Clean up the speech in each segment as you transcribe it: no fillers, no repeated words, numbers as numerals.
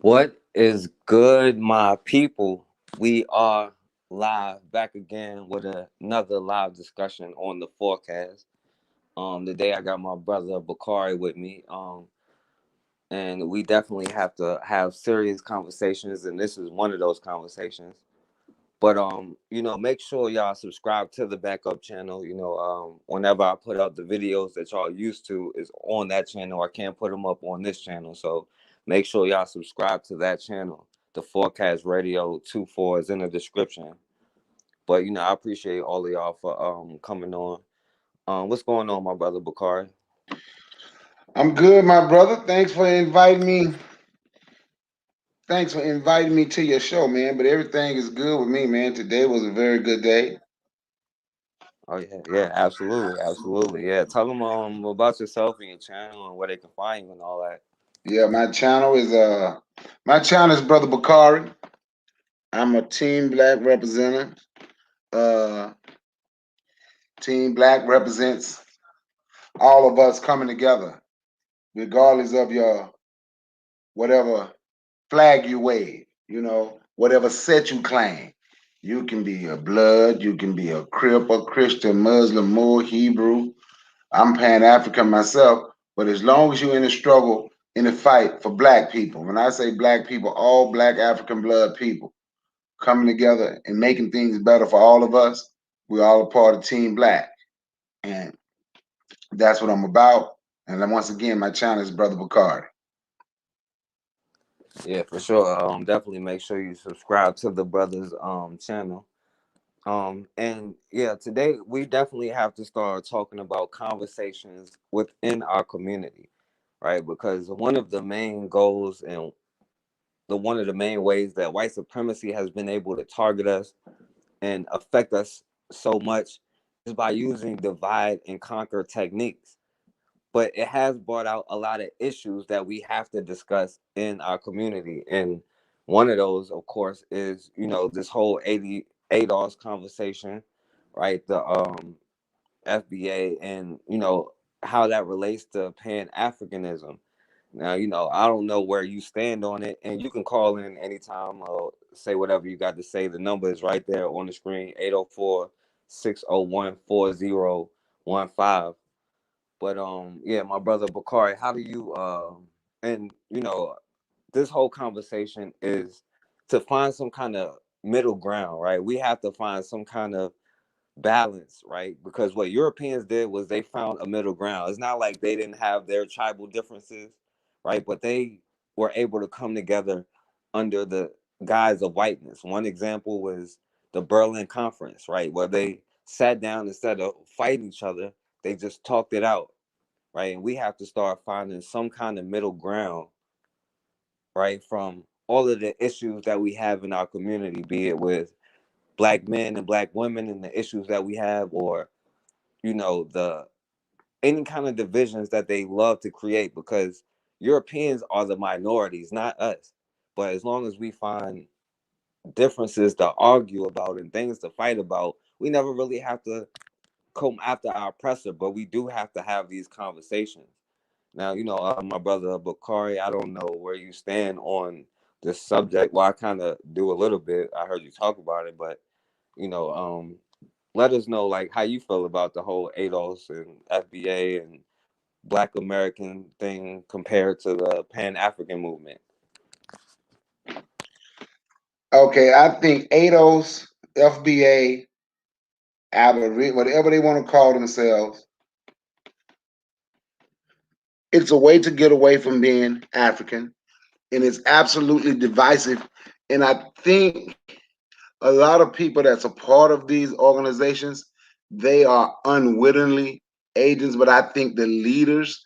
What is good, my people? We are live back again with another live discussion on the forecast. Today I got my brother Bakari with me. And we definitely have to have serious conversations, and this is one of those conversations. But make sure y'all subscribe to the backup channel. Whenever I put out the videos that y'all used to is on that channel. I can't put them up on this channel. So make sure y'all subscribe to that channel. The Forecast Radio 24 is in the description. But I appreciate all of y'all for coming on. What's going on, my brother Bakari? I'm good, my brother. Thanks for inviting me to your show, man. But everything is good with me, man. Today was a very good day. Oh yeah, absolutely, absolutely. Yeah. Tell them about yourself and your channel and where they can find you and all that. Yeah, my channel is Brother Bakari. I'm a Team Black representative. Uh, Team Black represents all of us coming together, regardless of your whatever flag you wave. Whatever set you claim. You can be a blood. You can be a Crip, a Christian, Muslim, Moor, Hebrew. I'm Pan-African myself, but as long as you're in the struggle, in the fight for black people, when I say black people, all black African blood people coming together and making things better for all of us, we're all a part of Team Black. And that's what I'm about. And then once again, my channel is Brother Bakari. Yeah, for sure. Definitely make sure you subscribe to the brothers channel. And yeah, today we definitely have to start talking about conversations within our community, right? Because one of the main goals and the one of the main ways that white supremacy has been able to target us and affect us so much is by using divide and conquer techniques. But it has brought out a lot of issues that we have to discuss in our community. And one of those, of course, is this whole ADOS conversation, right? The FBA, and how that relates to Pan-Africanism. Now, I don't know where you stand on it, and you can call in anytime or say whatever you got to say. The number is right there on the screen, 804-601-4015. But yeah, my brother Bakari, how do you and this whole conversation is to find some kind of middle ground, right? We have to find some kind of balance, right? Because what Europeans did was they found a middle ground. It's not like they didn't have their tribal differences, right? But they were able to come together under the guise of whiteness. One example was the Berlin Conference, right? Where they sat down instead of fighting each other, they just talked it out, right? And we have to start finding some kind of middle ground, right? From all of the issues that we have in our community, be it with black men and black women and the issues that we have, or the any kind of divisions that they love to create, because Europeans are the minorities, not us. But as long as we find differences to argue about and things to fight about, we never really have to come after our oppressor, but we do have to have these conversations. Now, my brother Bakari, I don't know where you stand on this subject. Well, I kind of do a little bit. I heard you talk about it, but you know, let us know like how you feel about the whole ADOS and FBA and Black American thing compared to the Pan African movement. Okay, I think ADOS, FBA, whatever they want to call themselves, it's a way to get away from being African, and it's absolutely divisive. And I think a lot of people that's a part of these organizations, they are unwittingly agents, but I think the leaders,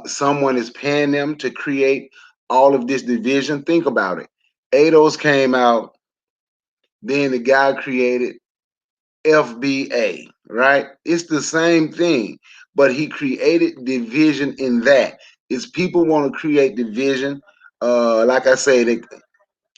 someone is paying them to create all of this division. Think about it. ADOS came out, then the guy created FBA, right? It's the same thing, but he created division in that. Is people want to create division, like I say,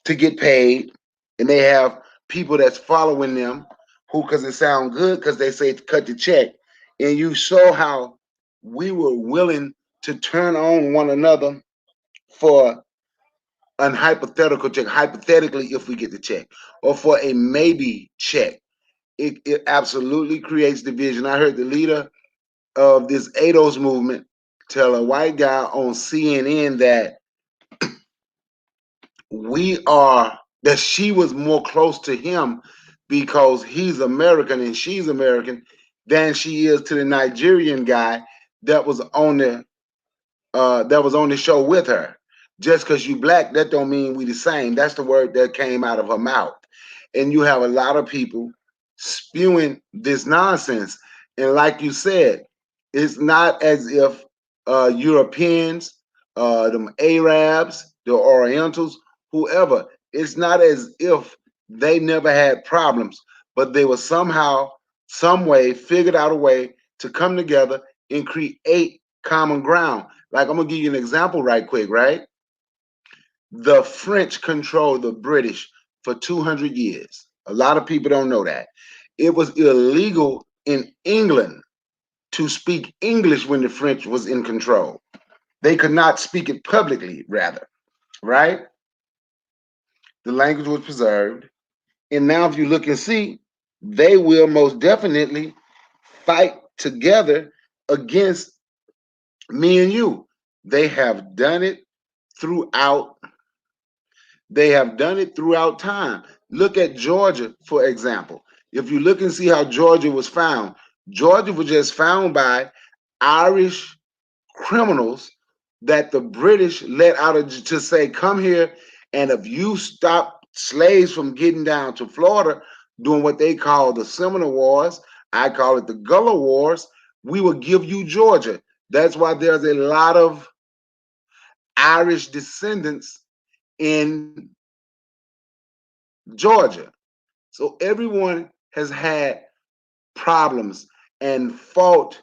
to get paid, and they have people that's following them who, because it sound good, because they say cut the check, and you saw how we were willing to turn on one another for an hypothetical check, hypothetically, if we get the check, or for a maybe check, it absolutely creates division. I heard the leader of this ADOS movement tell a white guy on CNN that she was more close to him because he's American and she's American than she is to the Nigerian guy that was on the show with her. Just because you black, that don't mean we the same. That's the word that came out of her mouth. And you have a lot of people spewing this nonsense. And like you said, it's not as if Europeans, them Arabs, the Orientals, whoever, it's not as if they never had problems, but they were somehow, some way, figured out a way to come together and create common ground. Like I'm gonna give you an example right quick, right? The French controlled the British for 200 years. A lot of people don't know that. It was illegal in England to speak English when the French was in control. They could not speak it publicly, rather, right? The language was preserved. And now, if you look and see, they will most definitely fight together against me and you. They have done it throughout They have done it throughout time. Look at Georgia, for example. If you look and see how Georgia was found, Georgia was just found by Irish criminals that the British let out to say, come here, and if you stop slaves from getting down to Florida doing what they call the Seminole Wars, I call it the Gullah Wars, we will give you Georgia. That's why there's a lot of Irish descendants in Georgia. So everyone has had problems and fought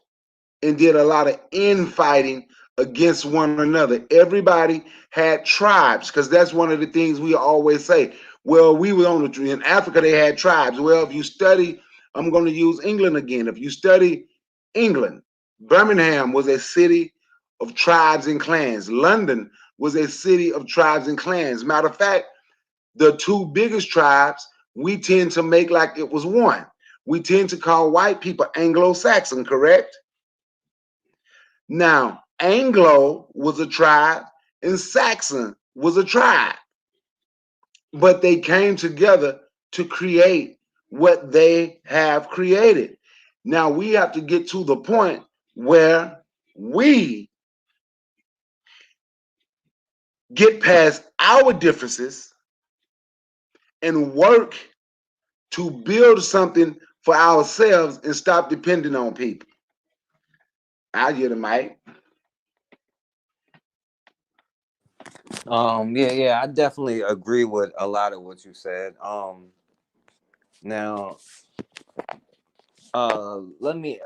and did a lot of infighting against one another. Everybody had tribes because that's one of the things we always say. Well, we were on in Africa, they had tribes. Well, if you study, I'm going to use England again. If you study England, Birmingham was a city of tribes and clans. London was a city of tribes and clans. Matter of fact, the two biggest tribes, we tend to make like it was one. We tend to call white people Anglo-Saxon, correct? Now, Anglo was a tribe and Saxon was a tribe, but they came together to create what they have created. Now, we have to get to the point where we get past our differences and work to build something for ourselves and stop depending on people. I get it, Mike. Yeah, I definitely agree with a lot of what you said. Now, let me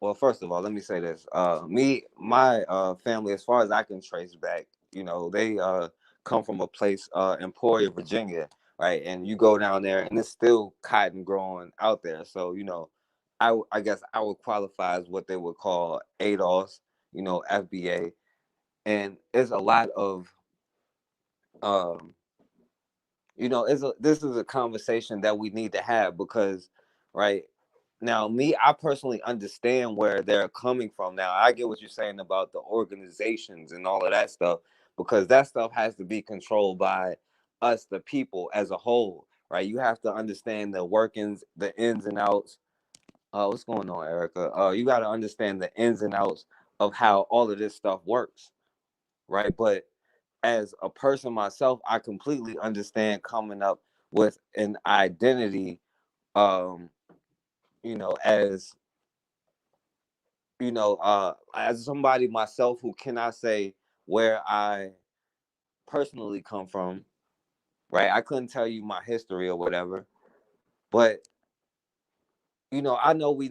well, first of all, let me say this. My family, as far as I can trace back, they come from a place, Emporia, Virginia, right? And you go down there and it's still cotton growing out there. So, I guess I would qualify as what they would call ADOS, FBA. And it's a lot of um this is a conversation that we need to have because, right now, I personally understand where they're coming from. Now, I get what you're saying about the organizations and all of that stuff, because that stuff has to be controlled by us, the people as a whole, right? You have to understand the workings, the ins and outs. What's going on, Erica? You got to understand the ins and outs of how all of this stuff works, right? But as a person myself, I completely understand coming up with an identity, um, as as somebody myself who cannot say where I personally come from, right? I couldn't tell you my history or whatever, but I know we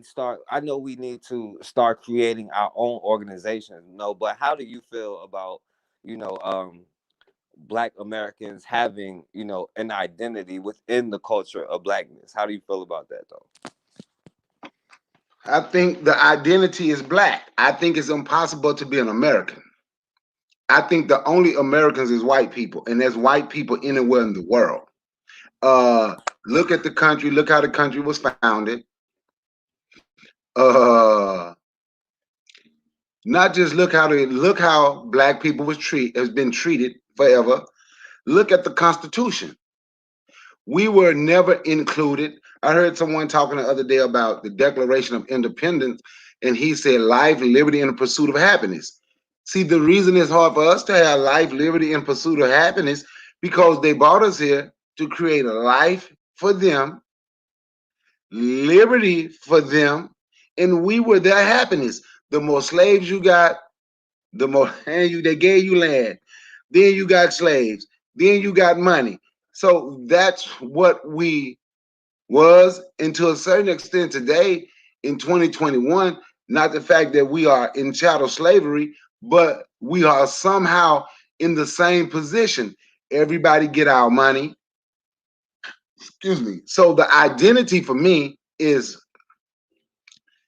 need to start creating our own organizations. No, but how do you feel about, you know, um Black Americans having, an identity within the culture of blackness? How do you feel about that though? I think the identity is black. I think it's impossible to be an American. I think the only Americans is white people, and there's white people anywhere in the world. Uh, Look at the country. Look how the country was founded. Uh, Not just look how black people has been treated forever. Look at the Constitution. We were never included. I heard someone talking the other day about the Declaration of Independence, and he said life, liberty, and the pursuit of happiness. See, the reason it's hard for us to have life, liberty, and pursuit of happiness because they brought us here to create a life for them, liberty for them, and we were their happiness. The more slaves you got, the more they gave you land. Then you got slaves. Then you got money. So that's what we was, and to a certain extent today in 2021, not the fact that we are in chattel slavery, but we are somehow in the same position. Everybody get our money. Excuse me. So the identity for me is,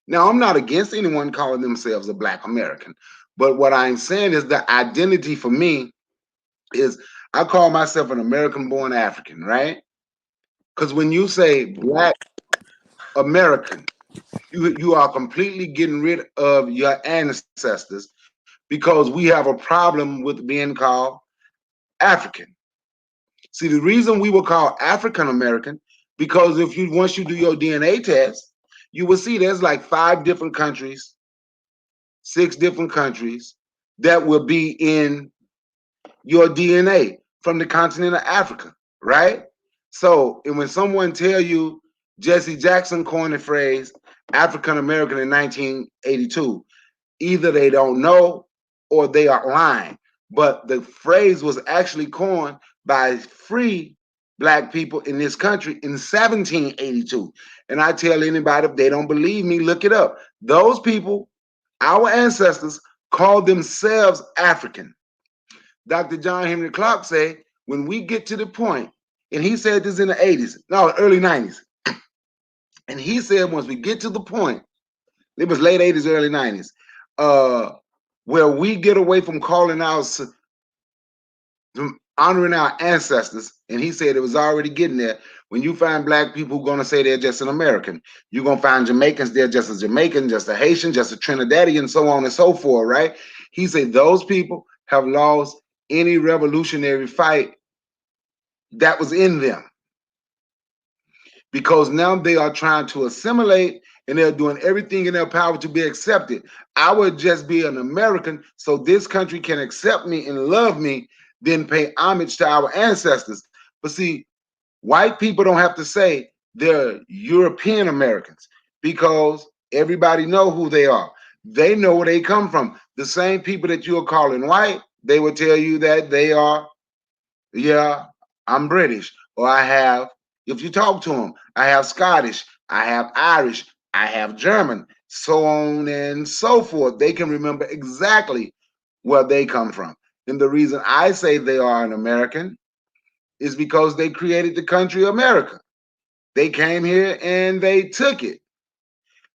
now I'm not against anyone calling themselves a Black American, but what I'm saying is the identity for me is I call myself an American born African, right? Because when you say Black American, you are completely getting rid of your ancestors because we have a problem with being called African. See, the reason we were called African American because if you once you do your DNA test, you will see there's like 5 different countries, 6 different countries that will be in your DNA from the continent of Africa, right? So, and when someone tell you Jesse Jackson coined the phrase African American in 1982, either they don't know or they are lying. But the phrase was actually coined by free black people in this country in 1782. And I tell anybody, if they don't believe me, look it up. Those people, our ancestors, called themselves African. Dr. John Henry Clark said, when we get to the point, and he said this in the 80s, no, early 90s, and he said once we get to the point, it was late 80s, early 90s, uh, where we get away from calling our honoring our ancestors, and he said it was already getting there. When you find black people who are going to say they're just an American, you're going to find Jamaicans, they're just a Jamaican, just a Haitian, just a Trinidadian, so on and so forth, right? He said those people have lost any revolutionary fight that was in them because now they are trying to assimilate and they're doing everything in their power to be accepted. I would just be an American so this country can accept me and love me, then pay homage to our ancestors. But see, white people don't have to say they're European Americans because everybody know who they are. They know where they come from. The same people that you're calling white, they will tell you that they are, yeah, I'm British, or I have, if you talk to them, I have Scottish, I have Irish, I have German, so on and so forth. They can remember exactly where they come from. And the reason I say they are an American is because they created the country America. They came here and they took it.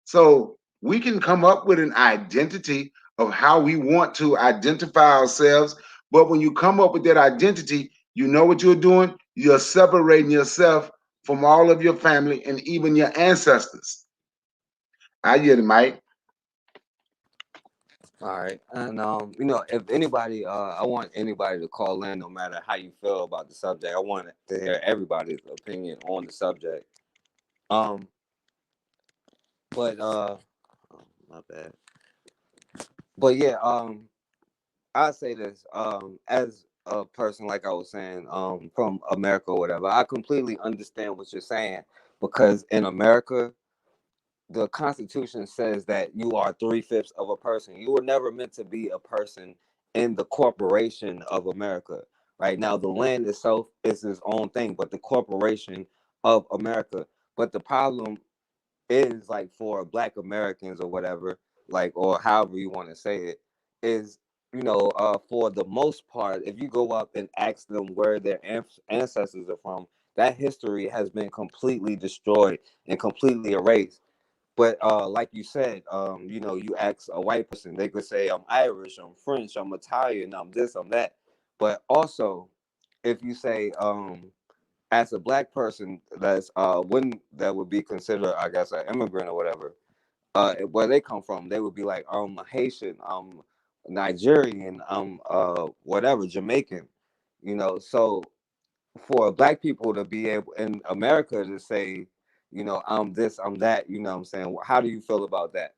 So we can come up with an identity of how we want to identify ourselves. But when you come up with that identity, you know what you're doing? You're separating yourself from all of your family and even your ancestors. I get it, Mike. All right, and if anybody, I want anybody to call in, no matter how you feel about the subject. I want to hear everybody's opinion on the subject. Um, but oh, my bad. But yeah, I say this, as a person, like I was saying, from America or whatever. I completely understand what you're saying because in America, the Constitution says that you are 3/5 of a person. You were never meant to be a person in the corporation of America. Right now, the land itself is its own thing, but the corporation of America. But the problem is, like, for Black Americans or whatever, like, or however you want to say it, is, for the most part, if you go up and ask them where their ancestors are from, that history has been completely destroyed and completely erased. But like you said, you know, you ask a white person, they could say I'm Irish, I'm French, I'm Italian, I'm this, I'm that. But also, if you say as a black person that's wouldn't that would be considered, I guess, an immigrant or whatever, where they come from, they would be like, I'm Haitian, I'm Nigerian, I'm whatever, Jamaican, you know. So for black people to be able in America to say, you know, I'm this, I'm that, you know what I'm saying? How do you feel about that?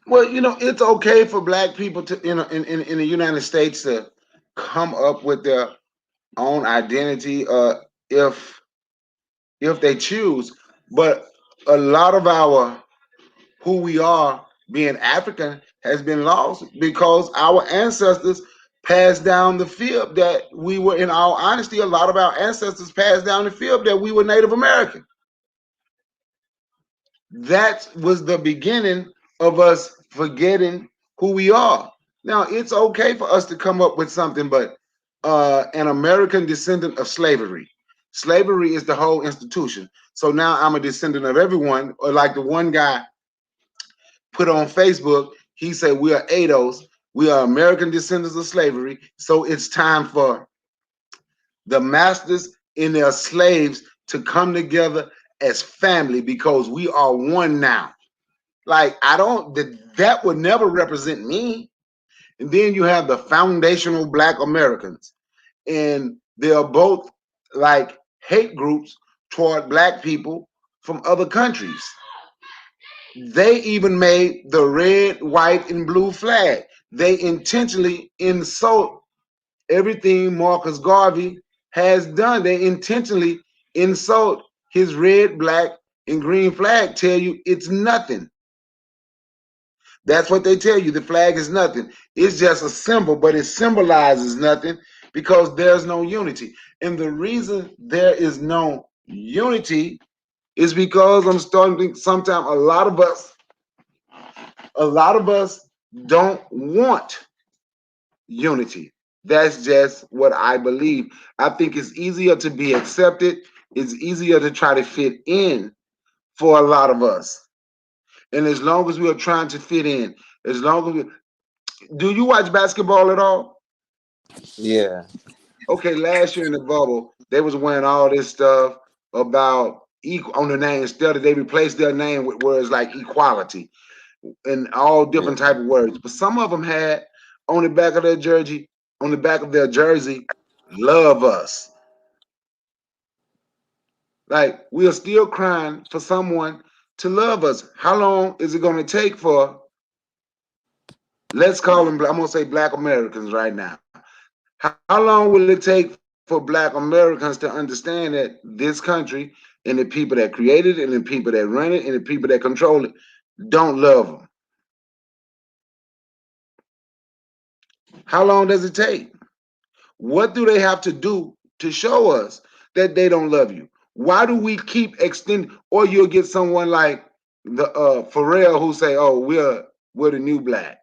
Well, it's okay for black people to, in the United States to come up with their own identity, if they choose. But a lot of our who we are being African has been lost because our ancestors passed down the fib that we were, in all honesty, a lot of our ancestors passed down the fib that we were Native American. That was the beginning of us forgetting who we are. Now, it's okay for us to come up with something, but an American descendant of slavery. Slavery is the whole institution. So now I'm a descendant of everyone, or like the one guy put on Facebook, he said, we are ADOS, we are American descendants of slavery. So it's time for the masters and their slaves to come together as family because we are one now. Like, I don't, that would never represent me. And then you have the foundational Black Americans, and they are both like hate groups toward Black people from other countries. They even made the red, white, and blue flag. They intentionally insult everything Marcus Garvey has done. They intentionally insult his red, black, and green flag, tell you it's nothing. That's what they tell you. The flag is nothing. It's just a symbol, but it symbolizes nothing because there's no unity. And the reason there is no unity is because I'm starting to think sometimes a lot of us don't want unity. That's just what I believe. I think it's easier to be accepted. It's easier to try to fit in for a lot of us. And as long as we are trying to fit in, as long as we, do you watch basketball at all? Yeah, Okay, last year in the bubble, they was wearing all this stuff about equal on the name. Instead of, they replaced their name with words like equality and all yeah, different type of words. But some of them had on the back of their jersey, love us. Like, we are still crying for someone to love us. How long is it going to take for, let's call them, I'm going to say Black Americans right now. How long will it take for Black Americans to understand that this country and the people that created it and the people that run it and the people that control it don't love them? How long does it take? What do they have to do to show us that they don't love you? Why do we keep extending? Or you'll get someone like the Pharrell who say, "Oh, we're the new black."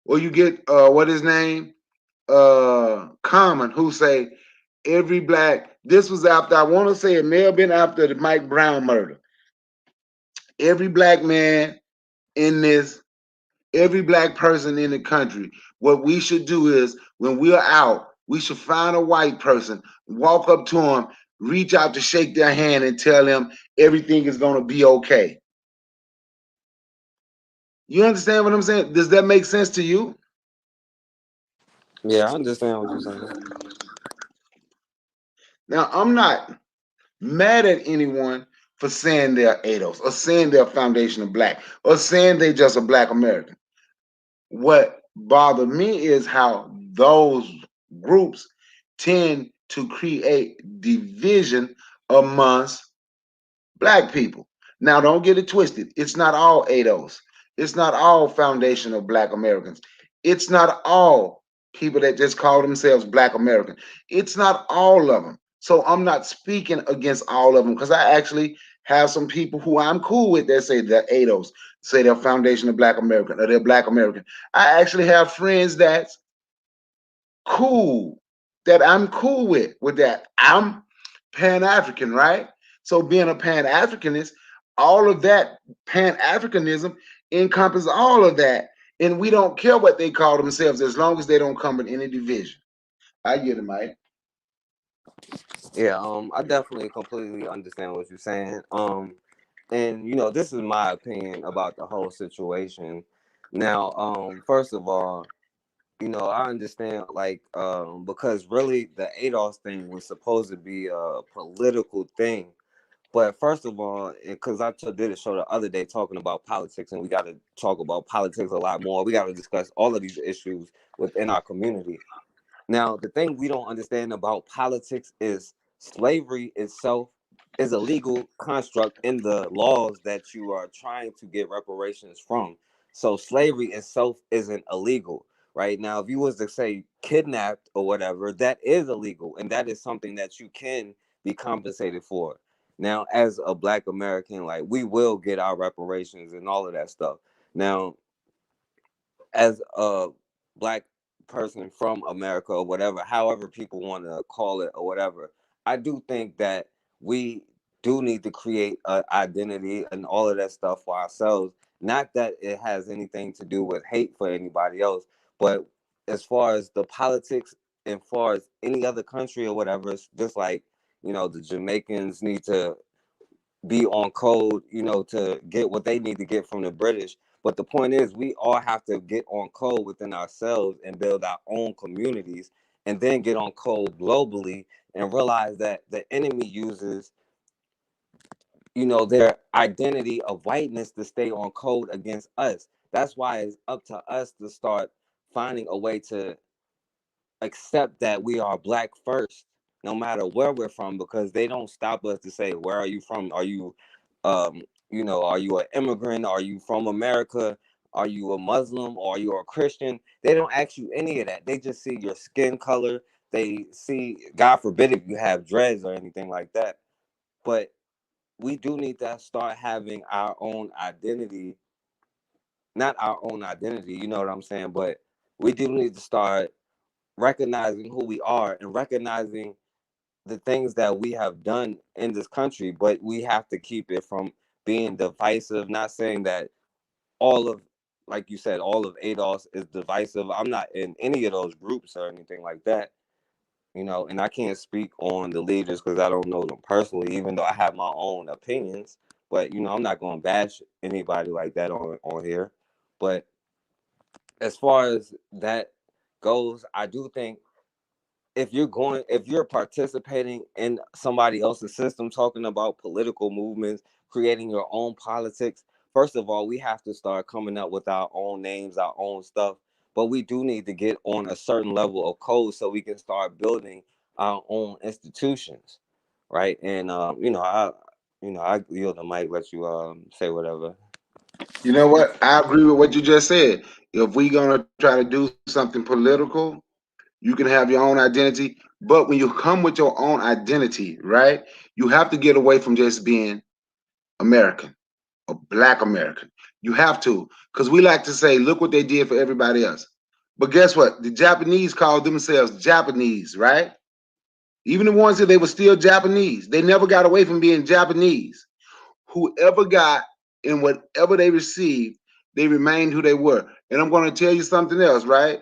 Or you get what his name, Common, who say every black. This was after, I want to say it may have been after the Mike Brown murder. Every black man in this, every black person in the country, what we should do is when we're out, we should find a white person, walk up to them, reach out to shake their hand and tell them everything is going to be okay. You understand what I'm saying? Does that make sense to you? yeah. I understand what you're saying. Now, I'm not mad at anyone for saying they're ADOS or saying they're foundational black or saying they just a black American. What bothered me is how those groups tend to create division amongst Black people. Now, don't get it twisted. It's not all ADOS. It's not all foundational Black Americans. It's not all people that just call themselves Black American. It's not all of them. So I'm not speaking against all of them because I actually have some people who I'm cool with that say they're ADOS, say they're foundational Black American or they're Black American. I actually have friends that's cool, that I'm cool with that. I'm Pan African, right? So being a Pan Africanist, all of that Pan-Africanism encompasses all of that. And we don't care what they call themselves as long as they don't come in any division. I get it, Mike. Yeah, I definitely completely understand what you're saying. And this is my opinion about the whole situation. Now, first of all, I understand, like, because really the ADOS thing was supposed to be a political thing. But first of all, because did a show the other day talking about politics, and we got to talk about politics a lot more. We got to discuss all of these issues within our community. Now, the thing we don't understand about politics is slavery itself is a legal construct in the laws that you are trying to get reparations from. So slavery itself isn't illegal. Right now, if you was to say kidnapped or whatever, that is illegal, and that is something that you can be compensated for. Now, as a Black American, like, we will get our reparations and all of that stuff. Now, as a Black person from America or whatever, however people want to call it or whatever, I do think that we do need to create an identity and all of that stuff for ourselves. Not that it has anything to do with hate for anybody else, but as far as the politics and far as any other country or whatever, it's just like, the Jamaicans need to be on code, to get what they need to get from the British. But the point is, we all have to get on code within ourselves and build our own communities, and then get on code globally and realize that the enemy uses, their identity of whiteness to stay on code against us. That's why it's up to us to start finding a way to accept that we are Black first, no matter where we're from, because they don't stop us to say, where are you from? Are you um are you an immigrant? Are you from America? Are you a Muslim, or are you a Christian? They don't ask you any of that. They just see your skin color. They see, God forbid, if you have dreads or anything like that. But we do need to start having our own identity. Not our own identity, you know what I'm saying? But we do need to start recognizing who we are and recognizing the things that we have done in this country, but we have to keep it from being divisive. Not saying that all of, like you said, all of ADOS is divisive. I'm not in any of those groups or anything like that, and I can't speak on the leaders because I don't know them personally, even though I have my own opinions. But I'm not going to bash anybody like that on here. But as far as that goes, I do think if you're participating in somebody else's system, talking about political movements, creating your own politics, first of all, we have to start coming up with our own names, our own stuff. But we do need to get on a certain level of code so we can start building our own institutions, right? And I yield the mic, let you say whatever. You know what? I agree with what you just said. If we're gonna try to do something political, you can have your own identity. But when you come with your own identity, right, you have to get away from just being American or Black American. You have to, because we like to say, look what they did for everybody else. But guess what? The Japanese called themselves Japanese, right? Even the ones that they were still Japanese, they never got away from being Japanese. Whoever got and whatever they received, they remained who they were. And I'm going to tell you something else, right?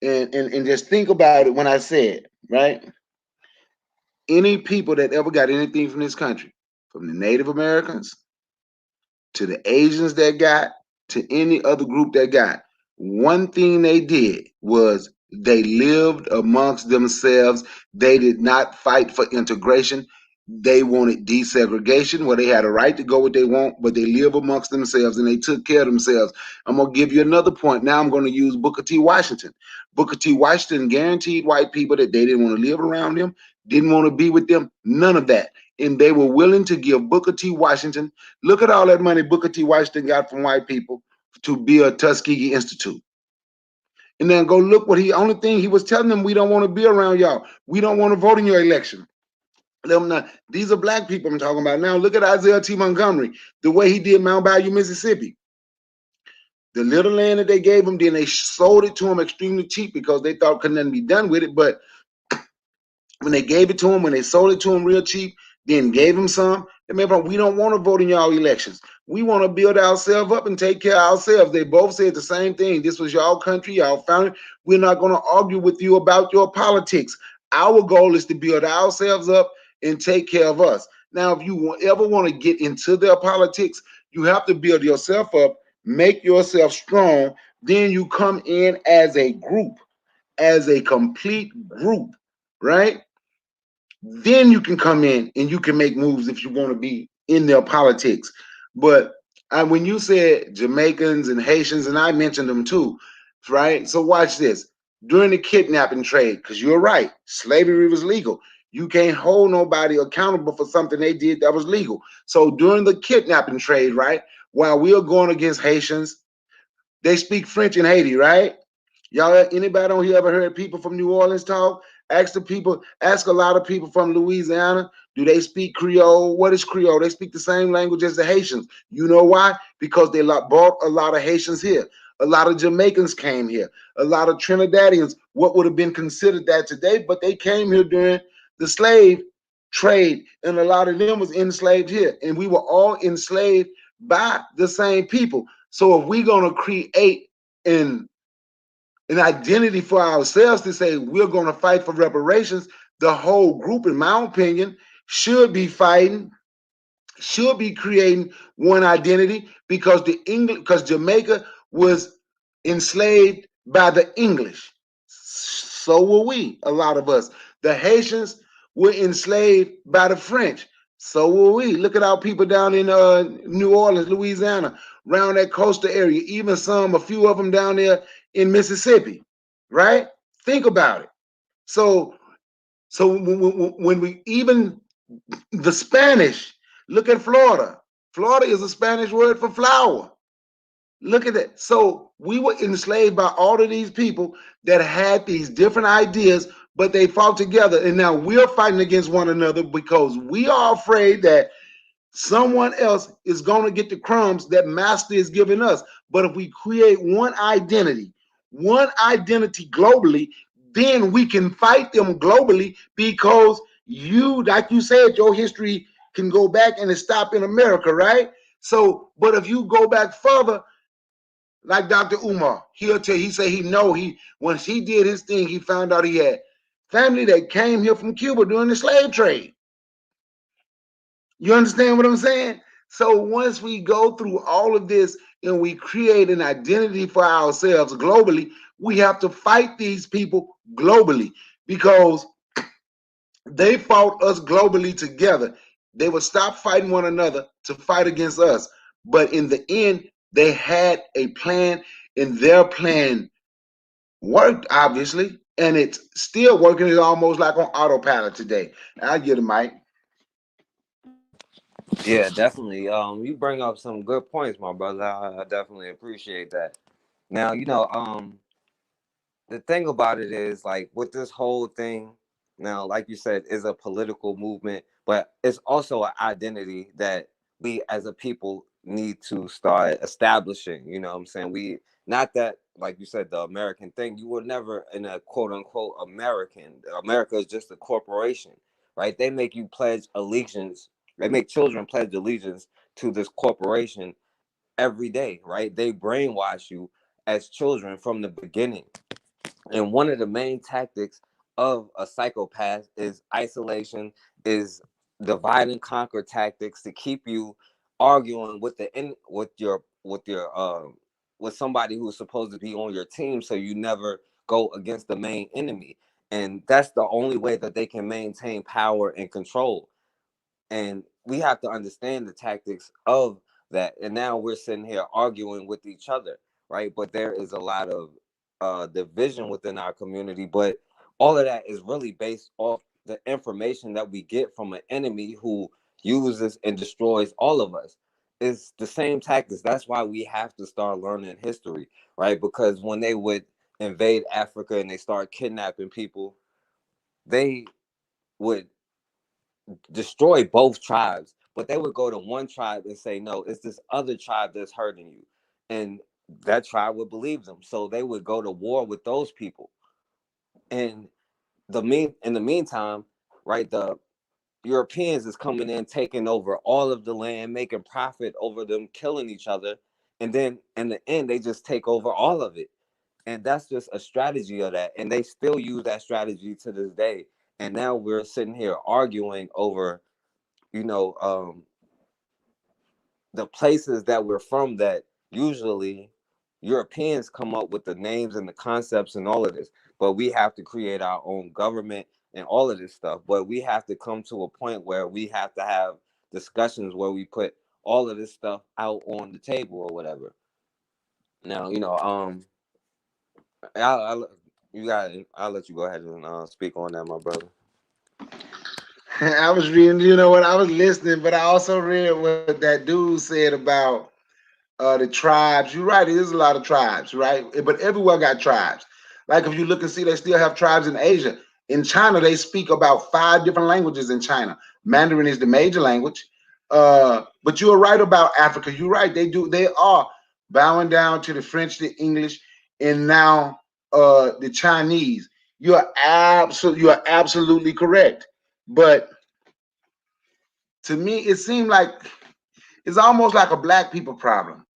And just think about it when I said, right? Any people that ever got anything from this country, from the Native Americans to the Asians that got, to any other group that got, one thing they did was they lived amongst themselves. They did not fight for integration. They wanted desegregation, where they had a right to go what they want, but they live amongst themselves and they took care of themselves. I'm going to give you another point. Now I'm going to use Booker T. Washington. Booker T. Washington guaranteed white people that they didn't want to live around them, didn't want to be with them, none of that. And they were willing to give Booker T. Washington, look at all that money Booker T. Washington got from white people to build Tuskegee Institute. And then go look what only thing he was telling them, we don't want to be around y'all. We don't want to vote in your election. These are Black people I'm talking about now. Look at Isaiah T. Montgomery, the way he did Mount Bayou, Mississippi. The little land that they gave him, then they sold it to him extremely cheap because they thought couldn't nothing be done with it. But when they gave it to him, when they sold it to him real cheap, then gave them some. Remember, we don't want to vote in y'all elections. We want to build ourselves up and take care of ourselves. They both said the same thing. This was y'all country, y'all found it. We're not going to argue with you about your politics. Our goal is to build ourselves up and take care of us. Now, if you ever want to get into their politics, you have to build yourself up, make yourself strong. Then you come in as a group, as a complete group, right? Then you can come in and you can make moves if you want to be in their politics. But when you said Jamaicans and Haitians, and I mentioned them too, right? So watch this. During the kidnapping trade, because you're right, slavery was legal. You can't hold nobody accountable for something they did that was legal. So during the kidnapping trade, right, while we are going against Haitians, they speak French in Haiti, right? Y'all, anybody on here ever heard people from New Orleans talk? Ask a lot of people from Louisiana, do they speak Creole? What is Creole? They speak the same language as the Haitians. You know why? Because they brought a lot of Haitians here. A lot of Jamaicans came here. A lot of Trinidadians, what would have been considered that today, but they came here during the slave trade, and a lot of them was enslaved here. And we were all enslaved by the same people. So if we're going to create an identity for ourselves to say we're going to fight for reparations, the whole group, in my opinion, should be fighting, should be creating one identity, because Jamaica was enslaved by the English. So were we, a lot of us. The Haitians were enslaved by the French. So were we. Look at our people down in New Orleans, Louisiana, around that coastal area, even a few of them down there in Mississippi, right? Think about it. So, when we even the Spanish, look at Florida. Florida is a Spanish word for flower. Look at that. So we were enslaved by all of these people that had these different ideas, but they fought together. And now we're fighting against one another because we are afraid that someone else is going to get the crumbs that master is giving us. But if we create one identity globally, then we can fight them globally, because you, like you said, your history can go back and it stop in America, right? So, but if you go back further, like Dr. Umar, he say once he did his thing, he found out he had family that came here from Cuba during the slave trade. You understand what I'm saying? So once we go through all of this and we create an identity for ourselves globally, we have to fight these people globally, because they fought us globally together. They would stop fighting one another to fight against us. But in the end, they had a plan, and their plan worked, obviously, and it's still working. It's almost like on autopilot today. I get it, Mike. Yeah, definitely. You bring up some good points, my brother. I definitely appreciate that. Now, the thing about it is, like, with this whole thing now, like you said, is a political movement, but it's also an identity that we as a people need to start establishing. You know what I'm saying? We, not that, like you said, the American thing, you were never in a quote unquote American. America is just a corporation, right? They make you pledge allegiance, they make children pledge allegiance to this corporation every day, right? They brainwash you as children from the beginning. And one of the main tactics of a psychopath is isolation, is divide and conquer tactics to keep you arguing with with somebody who's supposed to be on your team, so you never go against the main enemy. And that's the only way that they can maintain power and control. And we have to understand the tactics of that. And now we're sitting here arguing with each other, right? But there is a lot of division within our community. But all of that is really based off the information that we get from an enemy who uses and destroys all of us. It's the same tactics. That's why we have to start learning history, right? Because when they would invade Africa and they start kidnapping people, they would destroy both tribes, but they would go to one tribe and say, no, it's this other tribe that's hurting you. And that tribe would believe them. So they would go to war with those people. And in the meantime, right, Europeans is coming in, taking over all of the land, making profit over them, killing each other, and then in the end they just take over all of it. And that's just a strategy of that, and they still use that strategy to this day. And now we're sitting here arguing over, you know, the places that we're from, that usually Europeans come up with the names and the concepts and all of this, but we have to create our own government and all of this stuff. But we have to come to a point where we have to have discussions where we put all of this stuff out on the table or whatever. Now, I'll you got. I'll let you go ahead and speak on that, my brother. I was reading, you know what, I was listening, but I also read what that dude said about the tribes. You're right, it is a lot of tribes, right? But everywhere got tribes. Like if you look and see, they still have tribes in Asia. In China, they speak about 5 different languages in China. Mandarin is the major language. But you're right about Africa. You're right. They are bowing down to the French, the English, and now the Chinese. You are absolutely correct. But to me, it seemed like it's almost like a black people problem,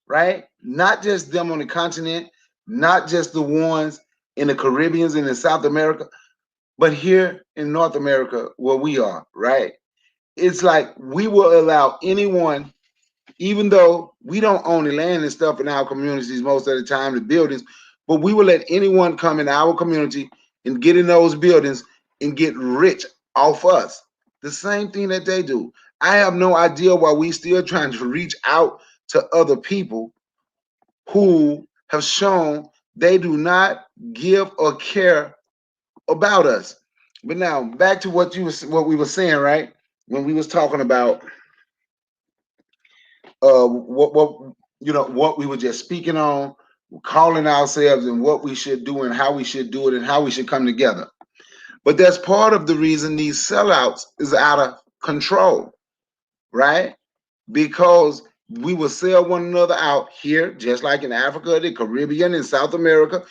right? Not just them on the continent, not just the ones in the Caribbeans and in South America, but here in North America where we are, right? It's like we will allow anyone, even though we don't own the land and stuff in our communities most of the time, the buildings, but we will let anyone come in our community and get in those buildings and get rich off us. The same thing that they do. I have no idea why we still trying to reach out to other people who have shown they do not give or care about us. But now back to what we were saying, right? When we was talking about what we were just speaking on, calling ourselves and what we should do and how we should do it and how we should come together. But that's part of the reason these sellouts is out of control, right? Because we will sell one another out here, just like in Africa, the Caribbean, and South America.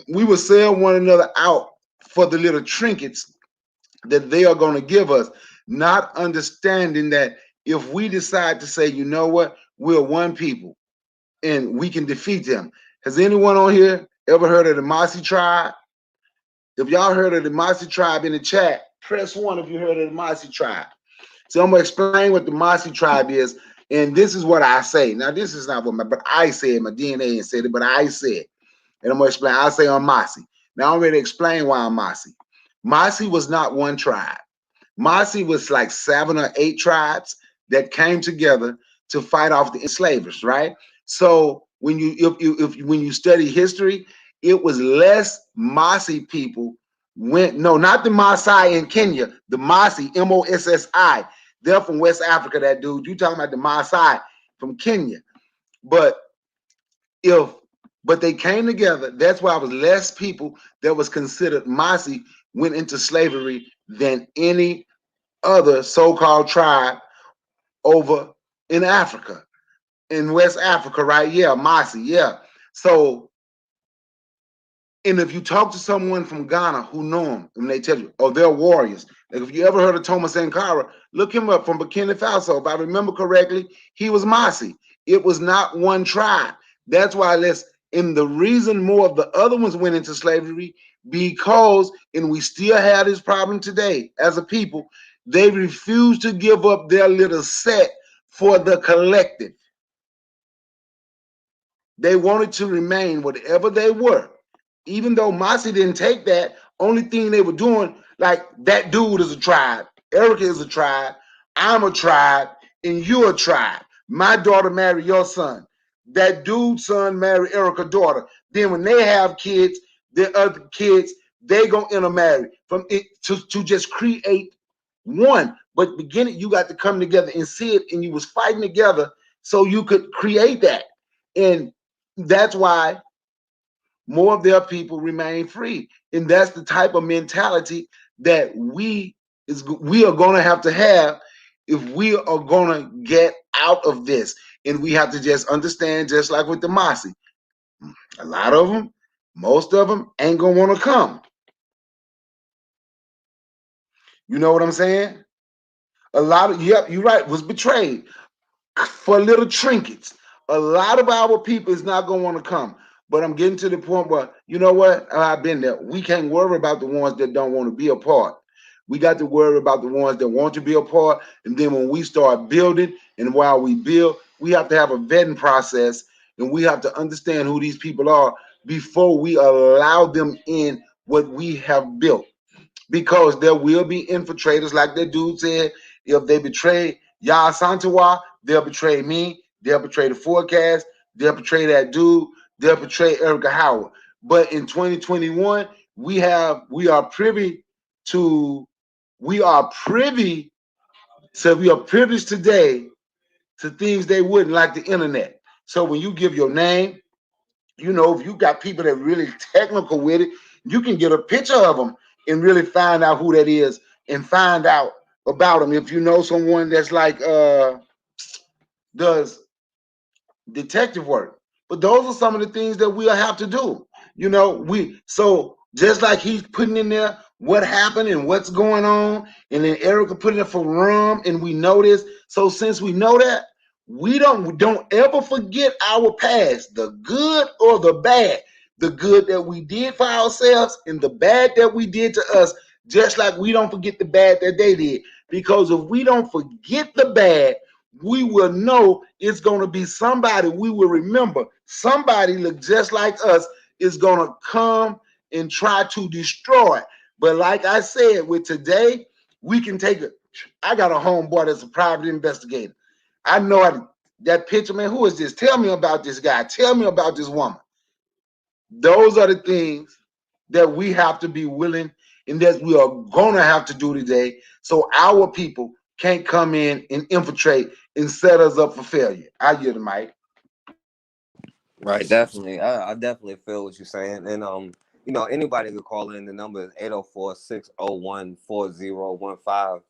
We will sell one another out for the little trinkets that they are going to give us, not understanding that if we decide to say, you know what, we're one people and we can defeat them. Has anyone on here ever heard of the Masi tribe? If y'all heard of the Masi tribe in the chat, press 1 if you heard of the Masi tribe. So I'm going to explain what the Masi tribe is, and this is what I say. Now, this is not what but I said, my DNA and said it, but I said, and I'm going to explain. I say I'm Masi. Now I'm ready to explain why I'm Masi. Masi was not one tribe. Masi was like 7 or 8 tribes that came together to fight off the enslavers, right? So when when you study history, it was less Masi people not the Maasai in Kenya, the Masi, Mossi. They're from West Africa, that dude. You talking about the Maasai from Kenya. But they came together. That's why it was less people that was considered Masi went into slavery than any other so-called tribe over in Africa, in West Africa, right? Yeah, Masi, yeah. So, and if you talk to someone from Ghana who know them, and they tell you, oh, they're warriors. Like if you ever heard of Thomas Sankara, look him up, from Burkina Faso. If I remember correctly, he was Masi. It was not one tribe. That's why and the reason more of the other ones went into slavery, because, and we still have this problem today as a people, they refuse to give up their little set for the collective. They wanted to remain whatever they were. Even though Masi didn't take that, only thing they were doing, like that dude is a tribe, Erica is a tribe, I'm a tribe, and you're a tribe. My daughter married your son. That dude's son married Erica's daughter. Then when they have kids, their other kids, they gonna intermarry from it to just create one. But beginning, you got to come together and see it, and you was fighting together so you could create that. And that's why more of their people remain free. And that's the type of mentality that we are going to have if we are going to get out of this. And we have to just understand, just like with the Masi, a lot of them, most of them ain't going to want to come. You know what I'm saying? A lot of, yep, you're right, was betrayed for little trinkets. A lot of our people is not going to want to come. But I'm getting to the point where, you know what? I've been there. We can't worry about the ones that don't want to be a part. We got to worry about the ones that want to be a part. And then when we start building, and while we build, we have to have a vetting process, and we have to understand who these people are before we allow them in what we have built, because there will be infiltrators, like that dude said. If they betray Yah Santawa, they'll betray me, they'll betray the forecast, they'll betray that dude, they'll betray Erica Howard. But in 2021, we are privy to we are privy we are privileged today to things they wouldn't, like the internet. So when you give your name, you know, if you got people that really technical with it, you can get a picture of them and really find out who that is and find out about them. If you know someone that's like does detective work. But those are some of the things that we'll have to do. You know, we so just like he's putting in there what happened and what's going on, and then Erica putting it for rum, and we know this. So since we know that, we don't ever forget our past, the good or the bad, the good that we did for ourselves and the bad that we did to us, just like we don't forget the bad that they did. Because if we don't forget the bad, we will know it's going to be somebody we will remember. Somebody look just like us is going to come and try to destroy. But like I said, with today, we can take it. I got a homeboy that's a private investigator. I know that picture, man. Who is this? Tell me about this guy. Tell me about this woman. Those are the things that we have to be willing and that we are going to have to do today, so our people can't come in and infiltrate and set us up for failure. I yield the mic. Right, definitely. I definitely feel what you're saying. And anybody could call in. The number is 804-601-4015.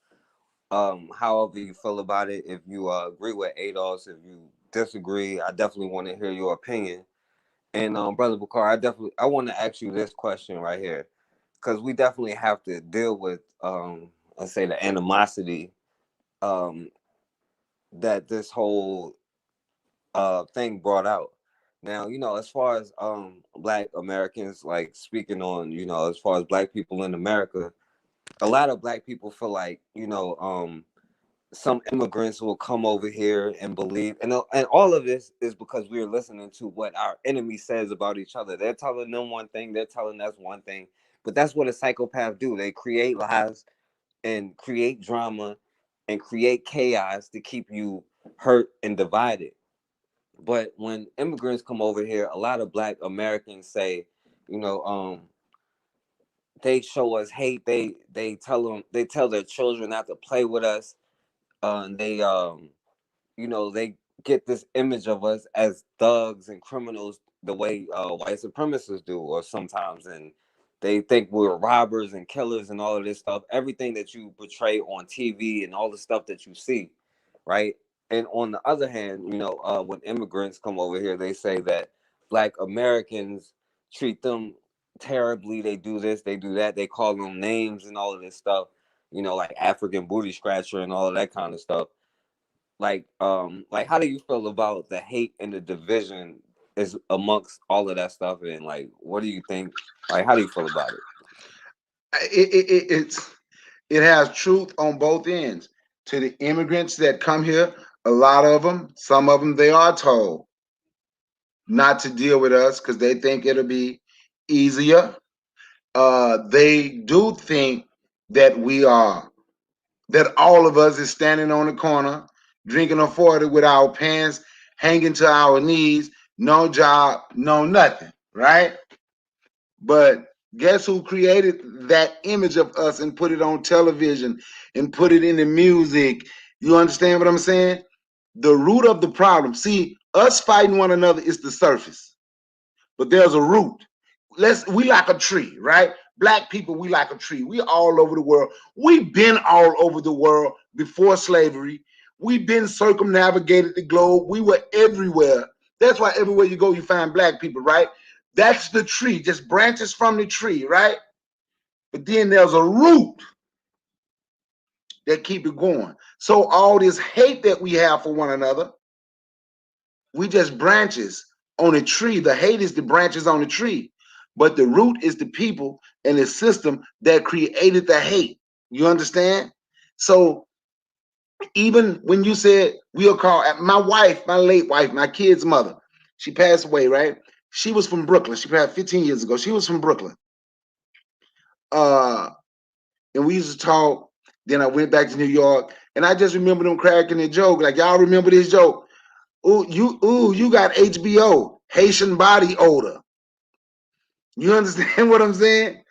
However you feel about it. If you agree with ADOS, if you disagree, I definitely want to hear your opinion. And Brother Bakar, I want to ask you this question right here, because we definitely have to deal with let's say the animosity um that this whole thing brought out. Now, as far as black Americans, like speaking on, as far as black people in America, a lot of black people feel like, some immigrants will come over here and believe, and all of this is because we're listening to what our enemy says about each other. They're telling them one thing, they're telling us one thing, but that's what a psychopath do. They create lies and create drama and create chaos to keep you hurt and divided. But when immigrants come over here, a lot of black Americans say, you know, they show us hate. They tell their children not to play with us. And they get this image of us as thugs and criminals, the way white supremacists do, or sometimes, and they think we're robbers and killers and all of this stuff. Everything that you portray on TV and all the stuff that you see, right? And on the other hand, when immigrants come over here, they say that black Americans treat them terribly. They do this, they do that. They call them names and all of this stuff. Like African booty scratcher and all of that kind of stuff. Like how do you feel about the hate and the division is amongst all of that stuff, and like what do you think, like how do you feel about it? It has truth on both ends. To the immigrants that come here, a lot of them, some of them, they are told not to deal with us because they think it'll be easier. They do think that that all of us is standing on the corner, drinking a 40 with our pants hanging to our knees, no job, no nothing, right? But guess who created that image of us and put it on television and put it in the music? You understand what I'm saying? The root of the problem. See, us fighting one another is the surface, but there's a root. We like a tree, right? Black people, we like a tree. We all over the world. We've been all over the world before slavery. We've been circumnavigated the globe. We were everywhere. That's why everywhere you go, you find black people, right? That's the tree, just branches from the tree, right? But then there's a root. that keep it going. So all this hate that we have for one another, we just branches on a tree. The hate is the branches on the tree, but the root is the people and the system that created the hate. You understand? So even when you said we'll call my wife, my late wife, my kid's mother, she passed away, right? She was from Brooklyn. She passed 15 years ago. She was from Brooklyn. Uh, and we used to talk. Then I went back to New York, and I just remember them cracking a joke. Like, y'all remember this joke? You got HBO, Haitian body odor. You understand what I'm saying?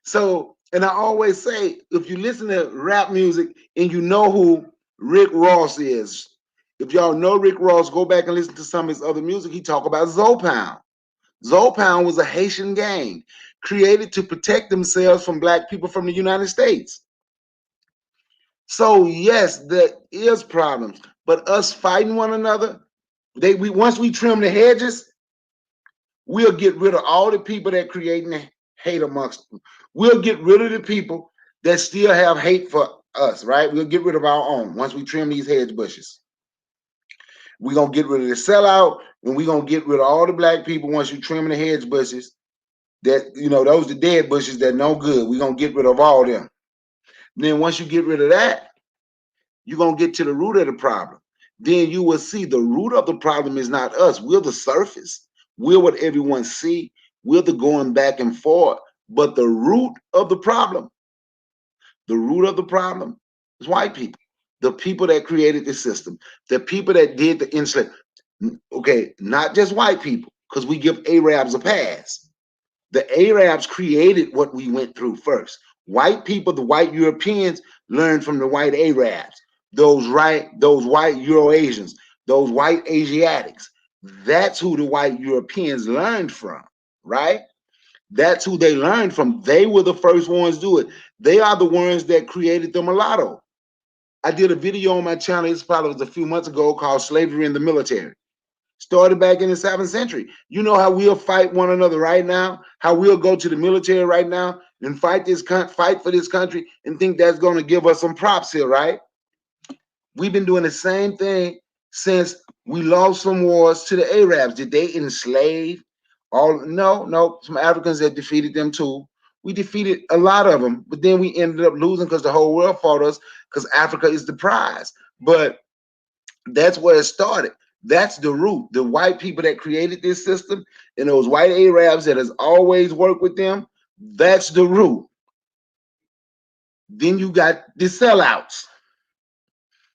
So, and I always say, if you listen to rap music and you know who Rick Ross is, if y'all know Rick Ross, go back and listen to some of his other music. He talk about Zopound. Zopound was a Haitian gang created to protect themselves from black people from the United States. So yes, there is problems, but us fighting one another, we once we trim the hedges, we'll get rid of all the people that creating the hate amongst them. We'll get rid of the people that still have hate for us, right? We'll get rid of our own once we trim these hedge bushes. We're gonna get rid of the sellout, and we're gonna get rid of all the black people once you trim the hedge bushes. That those the dead bushes that no good. We're gonna get rid of all them. Then once you get rid of that, you're gonna get to the root of the problem. Then you will see the root of the problem is not us. We're the surface. We're what everyone see. We're the going back and forth. But the root of the problem is white people. The people that created the system. The people that did the enslavement. Okay, not just white people, because we give Arabs a pass. The Arabs created what we went through first. White people, the white Europeans, learned from the white Arabs. Those white Euro-Asians, those white Asiatics. That's who the white Europeans learned from, right? That's who they learned from. They were the first ones to do it. They are the ones that created the mulatto. I did a video on my channel, it's probably was a few months ago, called Slavery in the Military. Started back in the 7th century. You know how we'll fight one another right now? How we'll go to the military right now and fight for this country and think that's going to give us some props here, right? We've been doing the same thing since we lost some wars to the Arabs. Did they enslave all? No. Some Africans that defeated them too. We defeated a lot of them, but then we ended up losing because the whole world fought us because Africa is the prize. But that's where it started. That's the root. The white people that created this system and those white Arabs that has always worked with them, that's the root. Then you got the sellouts,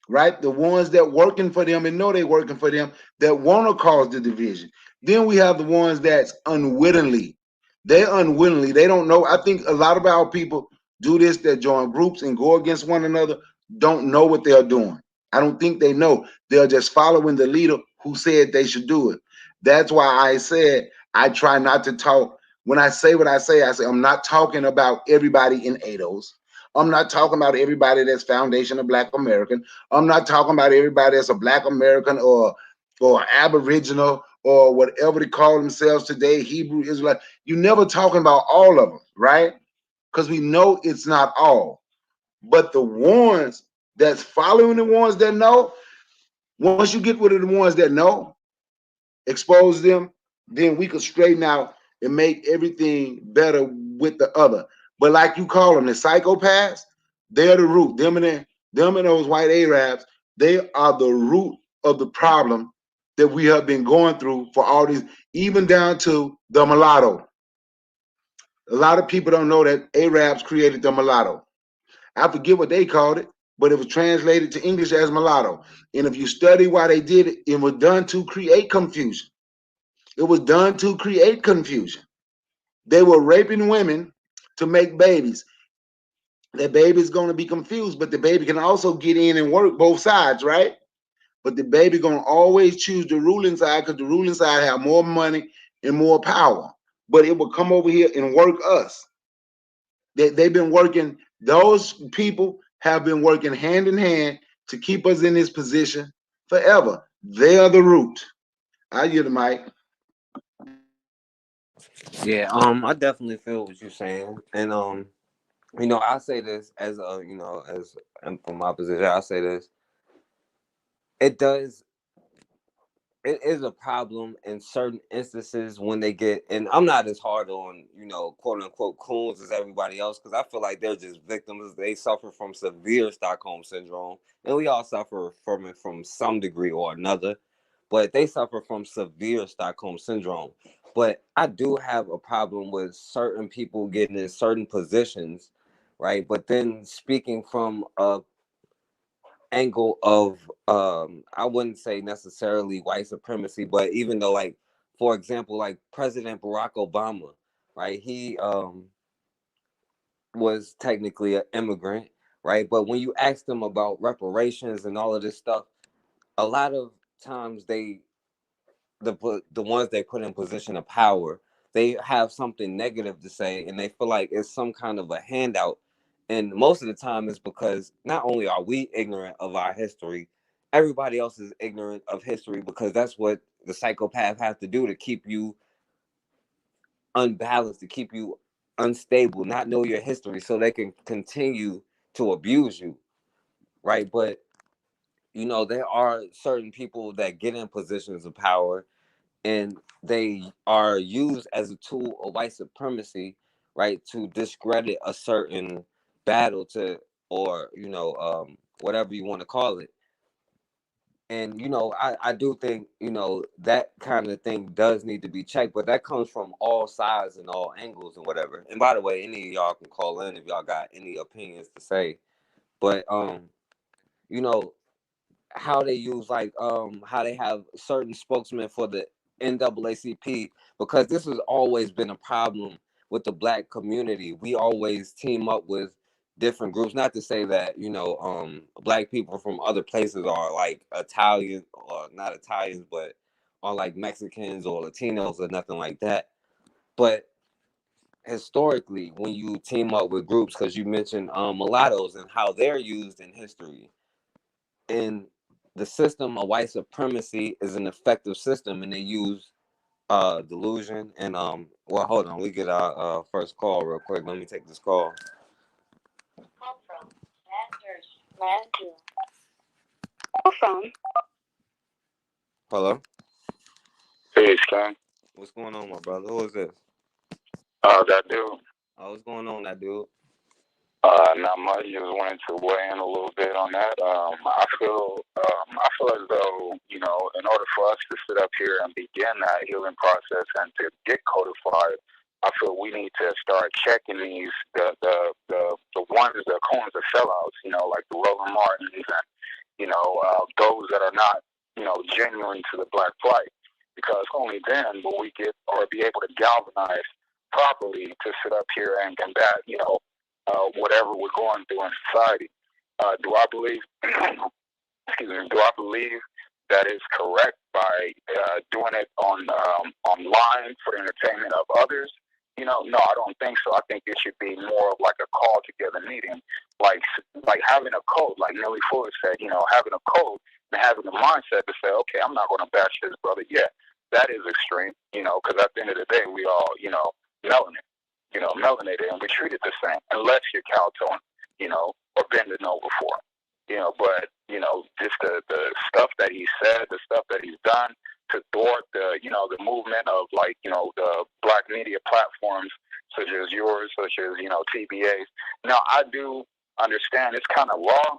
right? The ones that working for them and know they working for them that want to cause the division. Then we have the ones that's unwittingly. They don't know. I think a lot of our people do this, that join groups and go against one another, don't know what they're doing. I don't think they know. They're just following the leader who said they should do it. That's why I said I try not to talk. When I say what I say I'm not talking about everybody in ADOS. I'm not talking about everybody that's Foundation of Black American. I'm not talking about everybody that's a Black American or Aboriginal or whatever they call themselves today, Hebrew Israelite. You're never talking about all of them, right? Because we know it's not all. But the ones that's following the ones that know, once you get rid of the ones that know, expose them, then we could straighten out and make everything better with the other. But like you call them, the psychopaths, they're the root. Them and those white Arabs, they are the root of the problem that we have been going through for all these, even down to the mulatto. A lot of people don't know that Arabs created the mulatto. I forget what they called it, but it was translated to English as mulatto. And if you study why they did it, it was done to create confusion. It was done to create confusion. They were raping women to make babies. That baby's going to be confused, but the baby can also get in and work both sides, right? But the baby going to always choose the ruling side because the ruling side have more money and more power. But it will come over here and work us. They've been working, those people have been working hand in hand to keep us in this position forever. They are the root. I hear the mic. Yeah, I definitely feel what you're saying, and I say this as a, as and from my position, I say this. It does it is a problem in certain instances when they get, and I'm not as hard on, quote unquote coons as everybody else, because I feel like they're just victims. They suffer from severe Stockholm syndrome, and we all suffer from it from some degree or another, but they suffer from severe Stockholm syndrome. But I do have a problem with certain people getting in certain positions, right? But then speaking from a angle of I wouldn't say necessarily white supremacy, but even though, like, for example, like President Barack Obama, right? He was technically an immigrant, right? But when you ask them about reparations and all of this stuff, a lot of times the ones they put in position of power, they have something negative to say, and they feel like it's some kind of a handout. And most of the time, it's because not only are we ignorant of our history, everybody else is ignorant of history, because that's what the psychopath has to do to keep you unbalanced, to keep you unstable, not know your history, so they can continue to abuse you, right? But there are certain people that get in positions of power, and they are used as a tool of white supremacy, right, to discredit a certain battle, to, or whatever you want to call it. And I do think that kind of thing does need to be checked, but that comes from all sides and all angles and whatever. And by the way, any of y'all can call in if y'all got any opinions to say. But you know how they use, like, how they have certain spokesmen for the NAACP, because this has always been a problem with the black community. We always team up with different groups. Not to say that black people from other places are like Italian, or not Italians, but are like Mexicans or Latinos or nothing like that. But historically, when you team up with groups, because you mentioned mulattoes and how they're used in history, and the system of white supremacy is an effective system, and they use delusion and well, hold on, we get our first call real quick. Let me take this call. Hello. Hey, Scan. What's going on, my brother? Who is this? That dude. Oh, what's going on, that dude? Not much. Just wanted to weigh in a little bit on that. I feel as though, in order for us to sit up here and begin that healing process and to get codified, I feel we need to start checking these the ones, the coins, the sellouts. Like the Roland Martins and those that are not genuine to the black plight. Because only then will we get or be able to galvanize properly to sit up here and combat, whatever we're going through in society. Do I believe? Excuse me. Do I believe that is correct by doing it online for the entertainment of others? No, I don't think so. I think it should be more of like a call together meeting, like having a code, like Nelly Fuller said. Having a code and having the mindset to say, okay, I'm not going to bash this brother. Yeah, that is extreme. Because at the end of the day, we all, melanin, melanated, and we treat it the same, unless you're Caltone, or bending over for him. But just the stuff that he said, the stuff that he's done to thwart the movement of, like, the black media platforms such as yours, such as TBAs. Now, I do understand it's kind of raw,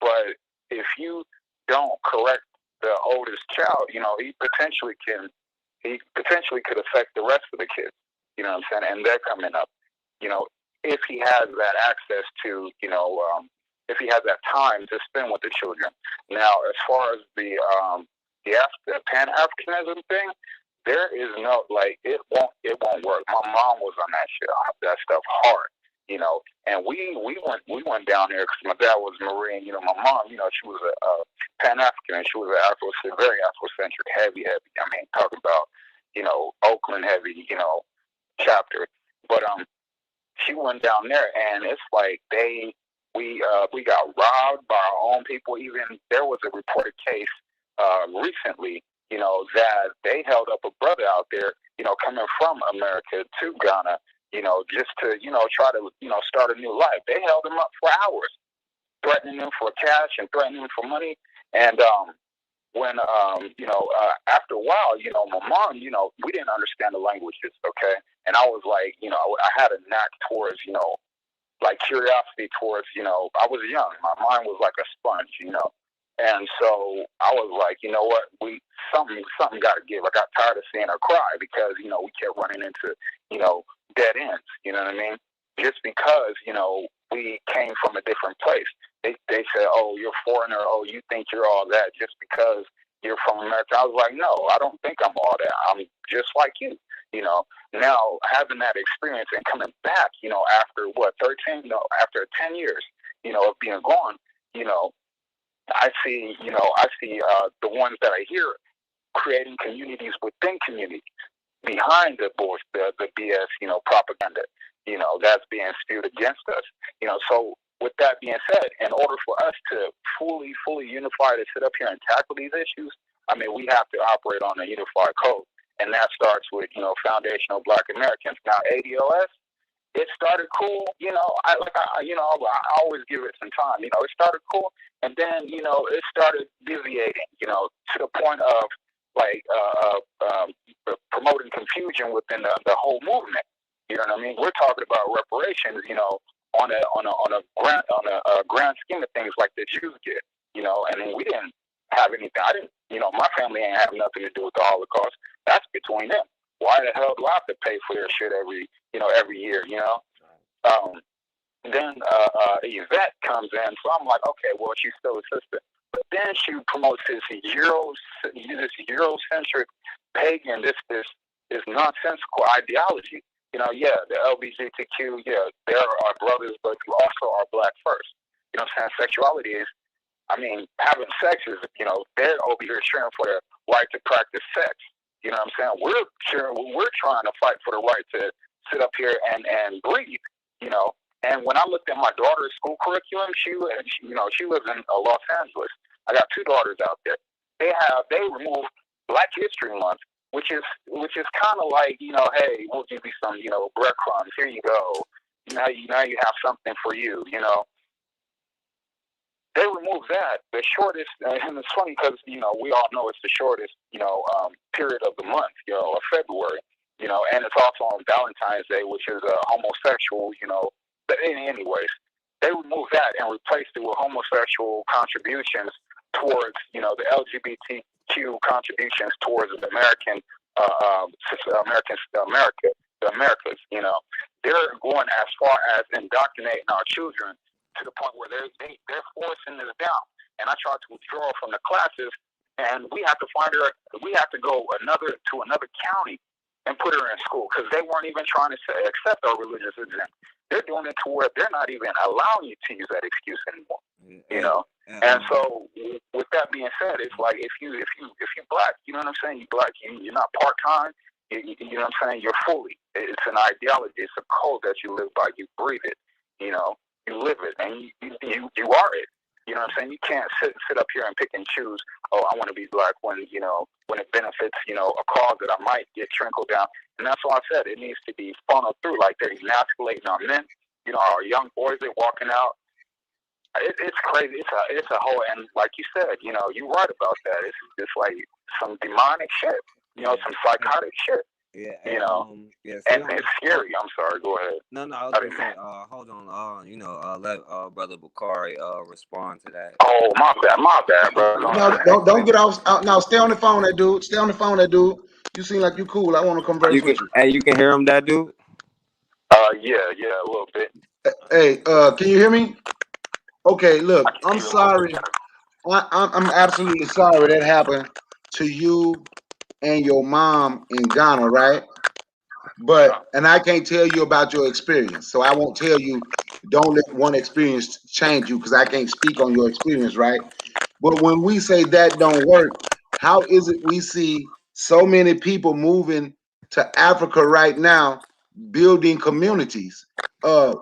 but if you don't correct the oldest child, he potentially could affect the rest of the kids. You know what I'm saying? And they're coming up. If he has that access to, if he has that time to spend with the children. Now, as far as the Pan-Africanism thing, there is no, like, it won't work. My mom was on that stuff hard, and we went down there because my dad was Marine. My mom, she was a Pan-African, and she was very Afrocentric, heavy. I mean, talking about, Oakland heavy, chapter. But she went down there, and it's like we got robbed by our own people. Even there was a reported case recently, that they held up a brother out there, coming from America to Ghana, just to, try to, start a new life. They held him up for hours, threatening him for cash and threatening him for money. And when, after a while, my mom, we didn't understand the languages, okay? And I was like, I had a knack towards, like curiosity towards, I was young. My mind was like a sponge, And so I was like, you know what, something got to give. I got tired of seeing her cry because, we kept running into, dead ends, you know what I mean? Just because, we came from a different place. They said, oh, you're a foreigner. Oh, you think you're all that just because you're from America. I was like, no, I don't think I'm all that. I'm just like you, Now, having that experience and coming back, after what, 13? No, after 10 years, of being gone, I see the ones that I hear creating communities within communities behind the BS, propaganda, that's being spewed against us, So with that being said, in order for us to fully unify to sit up here and tackle these issues, I mean, we have to operate on a unified code, and that starts with, foundational Black Americans. Now, ADOS. It started cool, I always give it some time. It started cool, and then it started deviating, to the point of like promoting confusion within the whole movement. You know what I mean? We're talking about reparations, on a grand scheme of things, like the Jews get, and we didn't have anything. I didn't, my family ain't have nothing to do with the Holocaust. That's between them. Why the hell do I have to pay for their shit every year, Then Yvette comes in, so I'm like, okay, well, she's still a sister. But then she promotes this Eurocentric pagan, this nonsensical ideology. Yeah, the LGBTQ, yeah, they're our brothers, but you also are Black first. You know what I'm saying? Sexuality is, having sex is, they're over here cheering for the right to practice sex. You know what I'm saying? We're trying to fight for the right to sit up here and breathe, And when I looked at my daughter's school curriculum, she lives in Los Angeles. I got two daughters out there. They removed Black History Month, which is kind of like, hey, we'll give you some, breadcrumbs. Here you go. Now you have something for you, They removed that, the shortest, and it's funny because, we all know it's the shortest, period of the month, of February, and it's also on Valentine's Day, which is homosexual, but anyways, they removed that and replaced it with homosexual contributions towards, the LGBTQ contributions towards the America, the Americas, They're going as far as indoctrinating our children to the point where they're forcing this down. And I tried to withdraw from the classes, and we have to go to another county and put her in school because they weren't even trying to accept our religious exempt. They're doing it to where they're not even allowing you to use that excuse anymore. And so with that being said, it's like if you Black, you know what I'm saying? You Black, you're not part time. You know what I'm saying? You're fully. It's an ideology. It's a code that you live by. You breathe it. You live it, and you are it. You know what I'm saying? You can't sit up here and pick and choose. Oh, I want to be Black when it benefits a cause that I might get trickled down. And that's why I said it needs to be funneled through. Like they're emasculating our men. Our young boys, they're walking out. It's crazy. It's a whole, and like you said, you're right about that. It's like some demonic shit. Some psychotic shit. Yeah, and it's scary. I'm sorry. Go ahead. No, I was gonna say, hold on. Let Brother Bakari respond to that. Oh, my bad, bro. No, don't get off. Now, stay on the phone, that dude. Stay on the phone, that dude. You seem like you cool. I want to converse with you. Hey, you can hear him, that dude? Yeah, a little bit. Hey, can you hear me? Okay, look, I'm sorry. I'm absolutely sorry that happened to you and your mom in Ghana, right? And I can't tell you about your experience, so I won't tell you. Don't let one experience change you because I can't speak on your experience, right? But when we say that don't work, how is it we see so many people moving to Africa right now, building communities?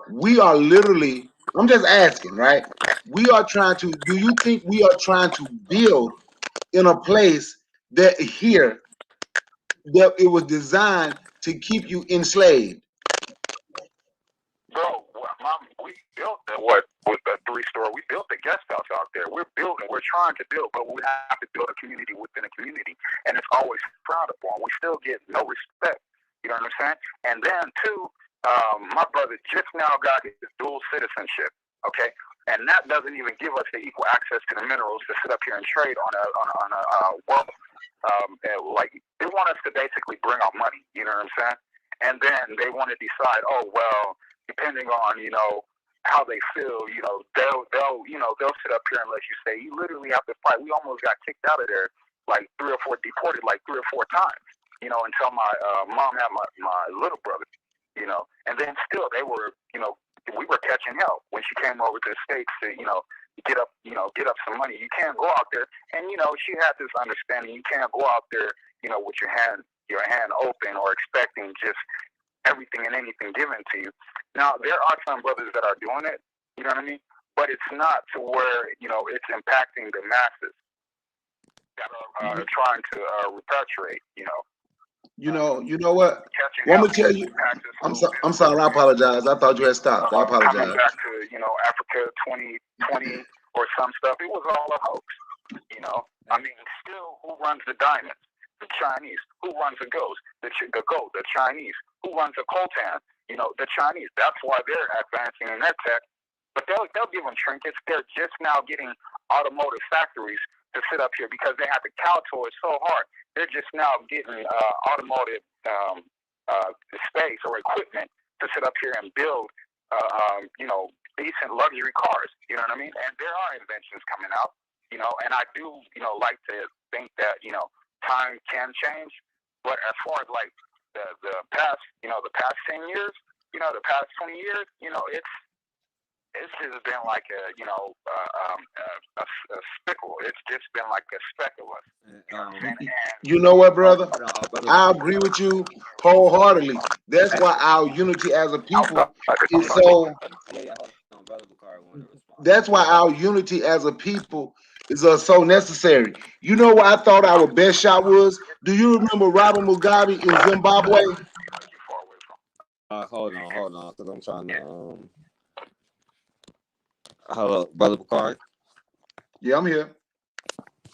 We are literally, I'm just asking, right? We are trying to, do you think we are trying to build in a place that here, that it was designed to keep you enslaved? built with a 3-store. We built the guest house out there. We're building. We're trying to build, but we have to build a community within a community, and it's always frowned upon. We still get no respect. You know what I'm saying? And then too, my brother just now got his dual citizenship. Okay, and that doesn't even give us the equal access to the minerals to sit up here and trade on a wealth. Like they want us to basically bring our money. You know what I'm saying? And then they want to decide, oh well, depending on how they feel, they'll sit up here and let you stay. You literally have to fight. We almost got kicked out of there like 3 or 4, deported like 3 or 4 times. Until my mom had my little brother. And then still they were, we were catching hell when she came over to the States to, get up some money. You can't go out there, and she had this understanding. You can't go out there, with your hand open or expecting just everything and anything given to you. Now there are some brothers that are doing it, you know what I mean, but it's not to where it's impacting the masses that are trying to repatriate. You know what? Let me tell you. I'm sorry. I apologize. I thought you had stopped. I apologize. Coming back to Africa 2020 or some stuff, it was all a hoax. I mean, still, who runs the diamonds? The Chinese. Who runs the gold? The gold. The Chinese. Who runs the coltan? The Chinese. That's why they're advancing in their tech. But they'll give them trinkets. They're just now getting automotive factories to sit up here because they have to kowtow it so hard. They're just now getting automotive space or equipment to sit up here and build, decent luxury cars. You know what I mean? And there are inventions coming out. And I do, like to think that time can change. But as far as like the past, the past 10 years, the past 20 years, it's just been like a speckle. It's just been like a speculous. You know what, brother? I agree with you wholeheartedly. That's why our unity as a people is so. That's why our unity as a people is so necessary. You know what I thought our best shot was? Do you remember Robert Mugabe in Zimbabwe? Hold on, because I'm trying to. Hello, Brother Bakari. Yeah, I'm here.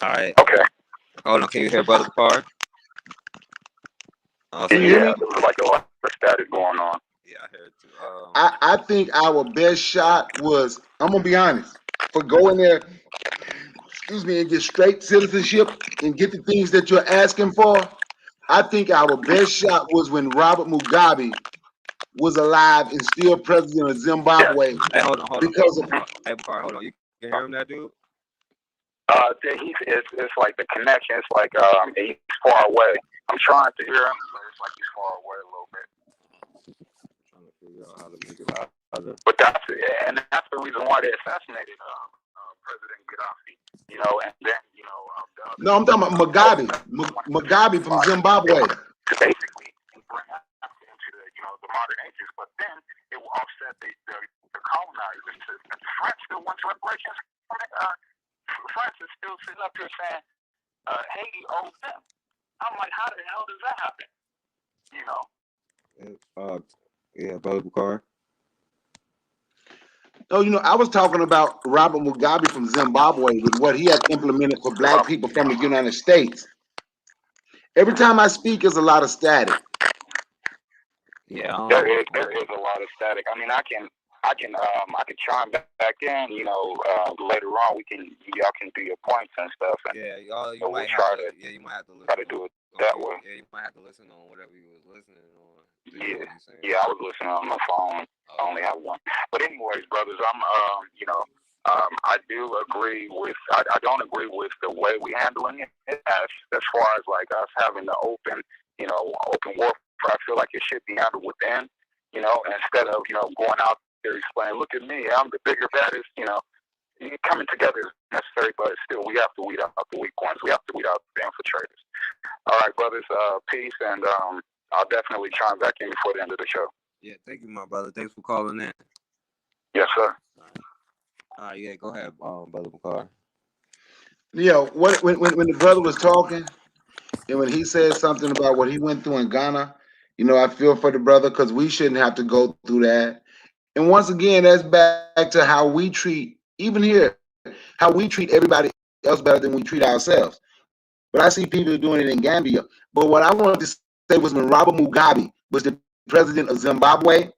All right. Okay. Hold on, can you hear Brother Bakari? Can you hear me? There was like a lot of static going on. Yeah, I heard too. I think our best shot was, I'm gonna be honest, for going there, and get straight citizenship and get the things that you're asking for. I think our best shot was when Robert Mugabe was alive and still president of Zimbabwe. Hey, hold on. Because Hey, Bakari, hold on. You can hear him, that dude? It's like the connection. It's like he's far away. I'm trying to hear him, but it's like he's far away a little bit. Trying to figure out how to make it louder. But that's the reason why they assassinated President Gaddafi. And then no, I'm talking about Mugabe. Mugabe from Zimbabwe. Basically, bring Africa into the modern ages, but then it will offset the colonizing system. France still wants reparations. France is still sitting up here saying Haiti owes them. I'm like, how the hell does that happen? Yeah, Brother Bakari. Oh, I was talking about Robert Mugabe from Zimbabwe with what he had implemented for black people from the United States. Every time I speak, there's a lot of static. Yeah, there is a lot of static. I mean, I can chime back in. Later on, y'all can do your points and stuff. And you might have to listen. Try to do it that way. Yeah, you might have to listen on whatever you was listening on. Yeah, I was listening on my phone. I only have one. But anyways, brothers, I do agree with. I don't agree with the way we handling it as far as like us having the open warfare. I feel like it should be handled within. Instead of going out there explaining, look at me, I'm the bigger, baddest. Coming together is necessary, but still we have to weed out the weak ones. We have to weed out the infiltrators. All right, brothers. Peace, and I'll definitely chime back in before the end of the show. Yeah, thank you, my brother. Thanks for calling in. Yes, sir. All right, yeah, go ahead, Brother Bakari. Yeah, when the brother was talking, and when he said something about what he went through in Ghana, I feel for the brother because we shouldn't have to go through that. And once again, that's back to how we treat, even here, how we treat everybody else better than we treat ourselves. But I see people doing it in Gambia. But what I wanted to say was when Robert Mugabe was the president of Zimbabwe,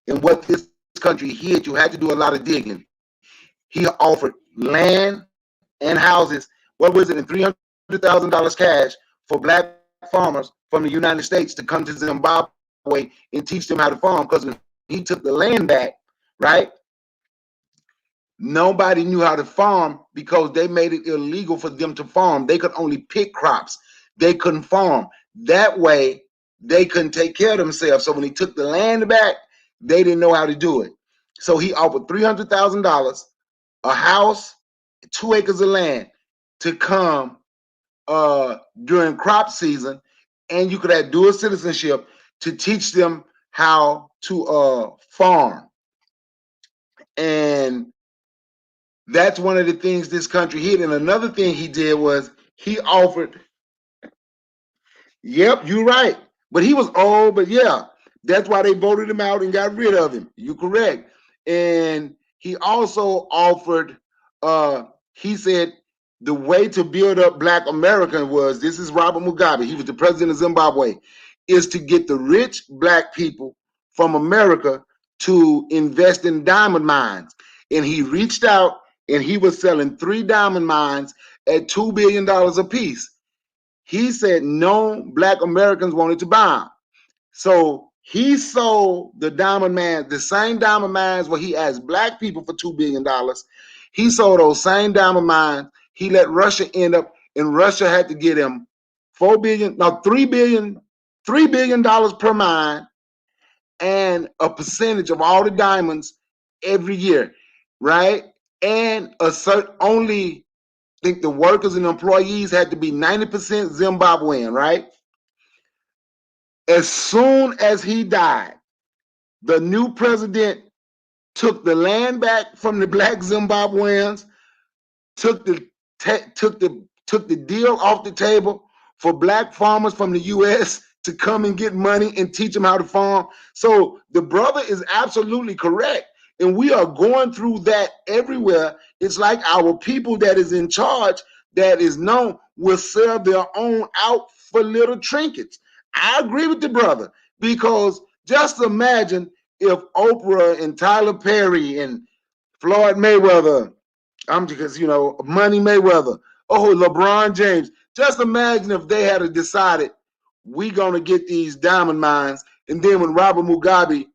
and what this country hid, you had to do a lot of digging. He offered land and houses. What was it? And $300,000 cash for black farmers from the United States to come to Zimbabwe and teach them how to farm. Because when he took the land back, right? Nobody knew how to farm because they made it illegal for them to farm. They could only pick crops. They couldn't farm. That way, they couldn't take care of themselves. So when he took the land back, they didn't know how to do it. So he offered $300,000, a house, 2 acres of land to come during crop season, and you could have dual citizenship to teach them how to farm. And that's one of the things this country hid. And another thing he did was he offered, yep, you're right. But he was old, but yeah, that's why they voted him out and got rid of him. You're correct. And he also offered, he said, the way to build up Black America was, this is Robert Mugabe, he was the president of Zimbabwe, is to get the rich Black people from America to invest in diamond mines. And he reached out and he was selling 3 diamond mines at $2 billion a piece. He said no Black Americans wanted to buy them. So he sold the diamond mines, the same diamond mines where he asked Black people for $2 billion. He sold those same diamond mines. He let Russia end up, and Russia had to get him $3 billion per mine, and a percentage of all the diamonds every year, right? And a certain only, I think the workers and employees had to be 90% Zimbabwean, right? As soon as he died, the new president took the land back from the Black Zimbabweans, took the deal off the table for Black farmers from the U.S. to come and get money and teach them how to farm. So the brother is absolutely correct. And we are going through that everywhere. It's like our people that is in charge, that is known, will sell their own out for little trinkets. I agree with the brother, because just imagine if Oprah and Tyler Perry and Floyd Mayweather, because, Money Mayweather, LeBron James, just imagine if they had decided, we're going to get these diamond mines, and then when Robert Mugabe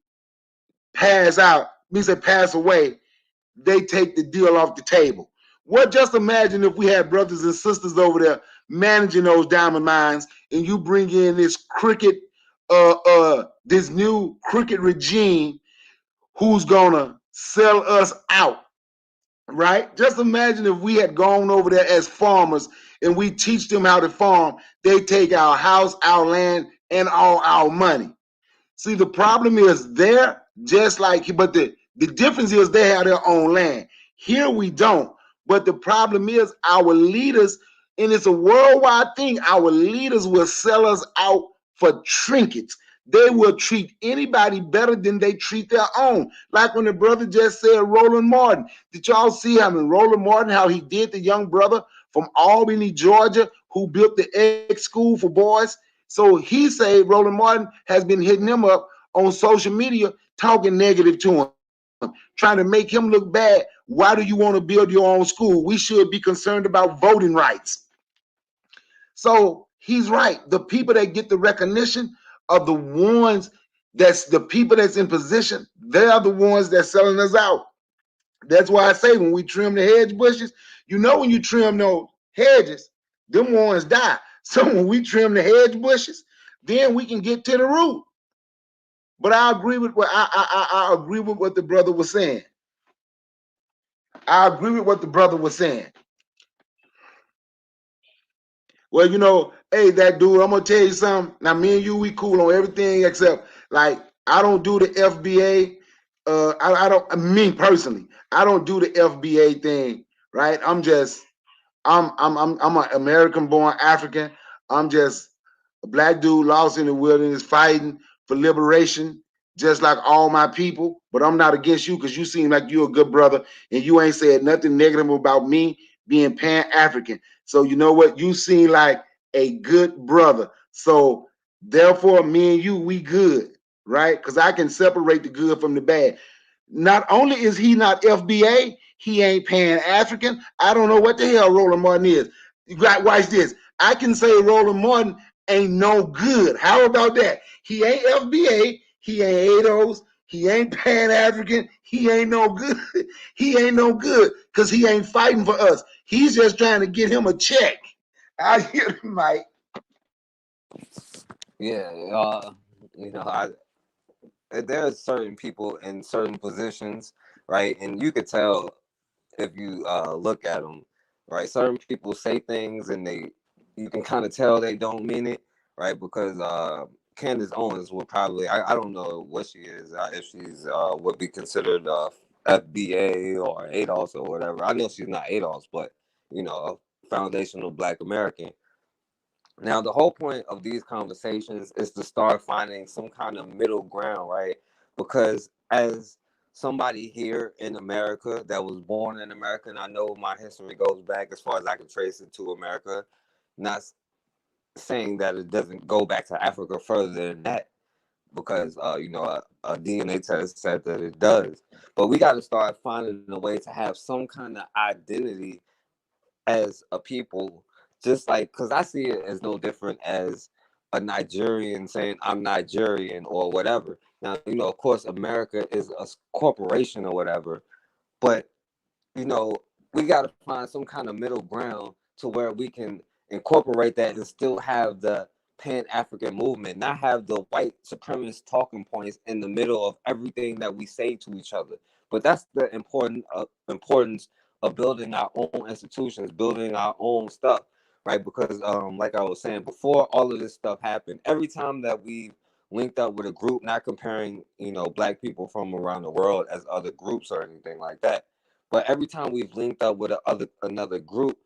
pass away, they take the deal off the table. Just imagine if we had brothers and sisters over there managing those diamond mines, and you bring in this this new crooked regime who's gonna sell us out, right? Just imagine if we had gone over there as farmers and we teach them how to farm. They take our house, our land, and all our money. See, the problem is they're just like, but the difference is they have their own land. Here we don't. But the problem is our leaders, and it's a worldwide thing, our leaders will sell us out for trinkets. They will treat anybody better than they treat their own. Like when the brother just said Roland Martin. Did y'all see him in Roland Martin, how he did the young brother from Albany, Georgia, who built the X school for boys? So he said Roland Martin has been hitting him up on social media, talking negative to him, trying to make him look bad. Why do you want to build your own school? We should be concerned about voting rights. So he's right. The people that get the recognition are the ones that's the people that's in position. They're the ones that's selling us out. That's why I say when we trim the hedge bushes, when you trim those hedges, them ones die. So when we trim the hedge bushes, then we can get to the root. But I agree with what I agree with what the brother was saying. I agree with what the brother was saying. Well, hey, that dude, I'm gonna tell you something. Now, me and you, we cool on everything except, like, I don't do the FBA. I don't. Me personally, I don't do the FBA thing. Right? I'm an American-born African. I'm just a Black dude lost in the wilderness fighting for liberation. just like all my people, but I'm not against you because you seem like you're a good brother and you ain't said nothing negative about me being Pan-African. So you know what? You seem like a good brother. So therefore, me and you, we good, right? Because I can separate the good from the bad. Not only is he not FBA, he ain't Pan-African. I don't know what the hell Roland Martin is. You got watch this. I can say Roland Martin ain't no good. How about that? He ain't FBA. He ain't ADOS. He ain't Pan-African. He ain't no good. He ain't no good because he ain't fighting for us. He's just trying to get him a check. I hear him, Mike. Yeah, you know, there are certain people in certain positions, right? And you could tell if you look at them, right? Certain people say things and you can kind of tell they don't mean it, right? Because Candace Owens would probably, I don't know what she is, if she's would be considered FBA or ADOS or whatever. I know she's not ADOS, but you know, a foundational Black American. Now, the whole point of these conversations is to start finding some kind of middle ground, right? Because as somebody here in America that was born in America, and I know my history goes back as far as I can trace it to America, not saying that it doesn't go back to Africa further than that, because you know, a DNA test said that it does. But we got to start finding a way to have some kind of identity as a people, just like, because I see it as no different as a Nigerian saying I'm Nigerian or whatever. Now, you know, of course, America is a corporation or whatever, but you know, we got to find some kind of middle ground to where we can incorporate that and still have the Pan-African movement, not have the white supremacist talking points in the middle of everything that we say to each other. But that's the importance of building our own institutions, building our own stuff, right? Because, like I was saying before, all of this stuff happened. Every time that we linked up with a group, not comparing, you know, Black people from around the world as other groups or anything like that, but every time we've linked up with another group,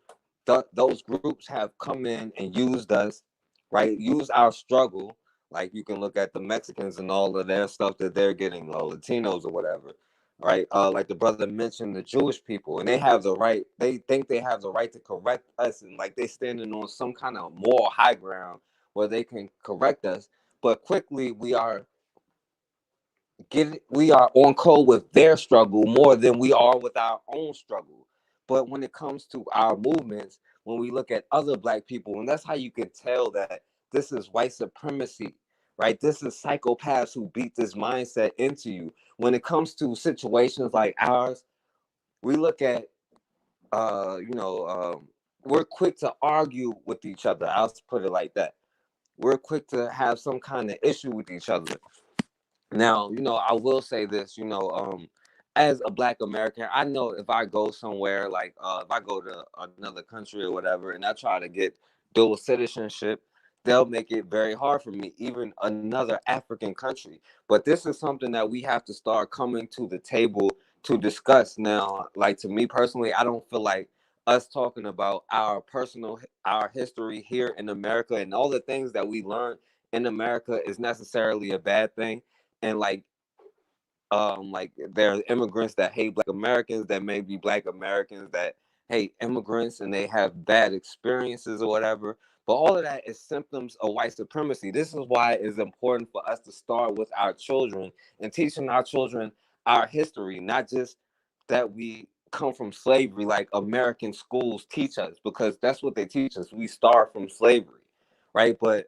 those groups have come in and used us, right? Use our struggle. Like you can look at the Mexicans and all of their stuff that they're getting, or Latinos or whatever, right? Like the brother mentioned, the Jewish people, and they have the right. They think they have the right to correct us, and like they standing on some kind of moral high ground where they can correct us. But quickly we are on code with their struggle more than we are with our own struggle. But when it comes to our movements, when we look at other Black people, and that's how you can tell that this is white supremacy, right? This is psychopaths who beat this mindset into you. When it comes to situations like ours, we look at you know, we're quick to argue with each other. I'll put it like that. We're quick to have some kind of issue with each other. Now, you know, I will say this, you know, as a Black American, I know if I go somewhere, like if I go to another country or whatever, and I try to get dual citizenship, they'll make it very hard for me, even another African country. But this is something that we have to start coming to the table to discuss. Now, like to me personally, I don't feel like us talking about our history here in America and all the things that we learned in America is necessarily a bad thing. And like there are immigrants that hate Black Americans, that may be Black Americans that hate immigrants and they have bad experiences or whatever. But all of that is symptoms of white supremacy. This is why it's important for us to start with our children and teaching our children our history, not just that we come from slavery like American schools teach us, because that's what they teach us. We start from slavery, right? But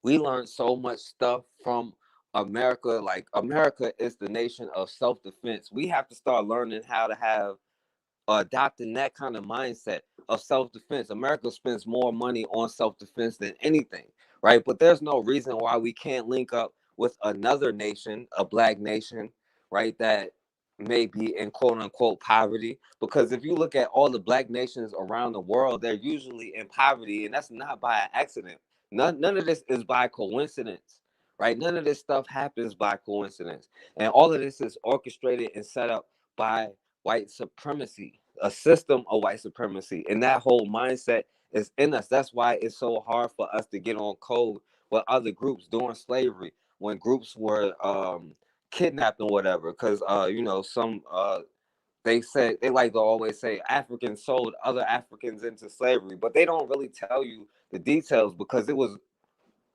we learned so much stuff from America. Like America is the nation of self-defense. We have to start learning how to have adopting that kind of mindset of self-defense. America spends more money on self-defense than anything, right? But there's no reason why we can't link up with another nation, a Black nation, right, that may be in quote unquote poverty. Because if you look at all the Black nations around the world, they're usually in poverty, and that's not by accident. None of this is by coincidence, right? None of this stuff happens by coincidence. And all of this is orchestrated and set up by white supremacy, a system of white supremacy. And that whole mindset is in us. That's why it's so hard for us to get on code with other groups during slavery. when groups were kidnapped and whatever, because you know, some they said, they like to always say Africans sold other Africans into slavery, but they don't really tell you the details, because it was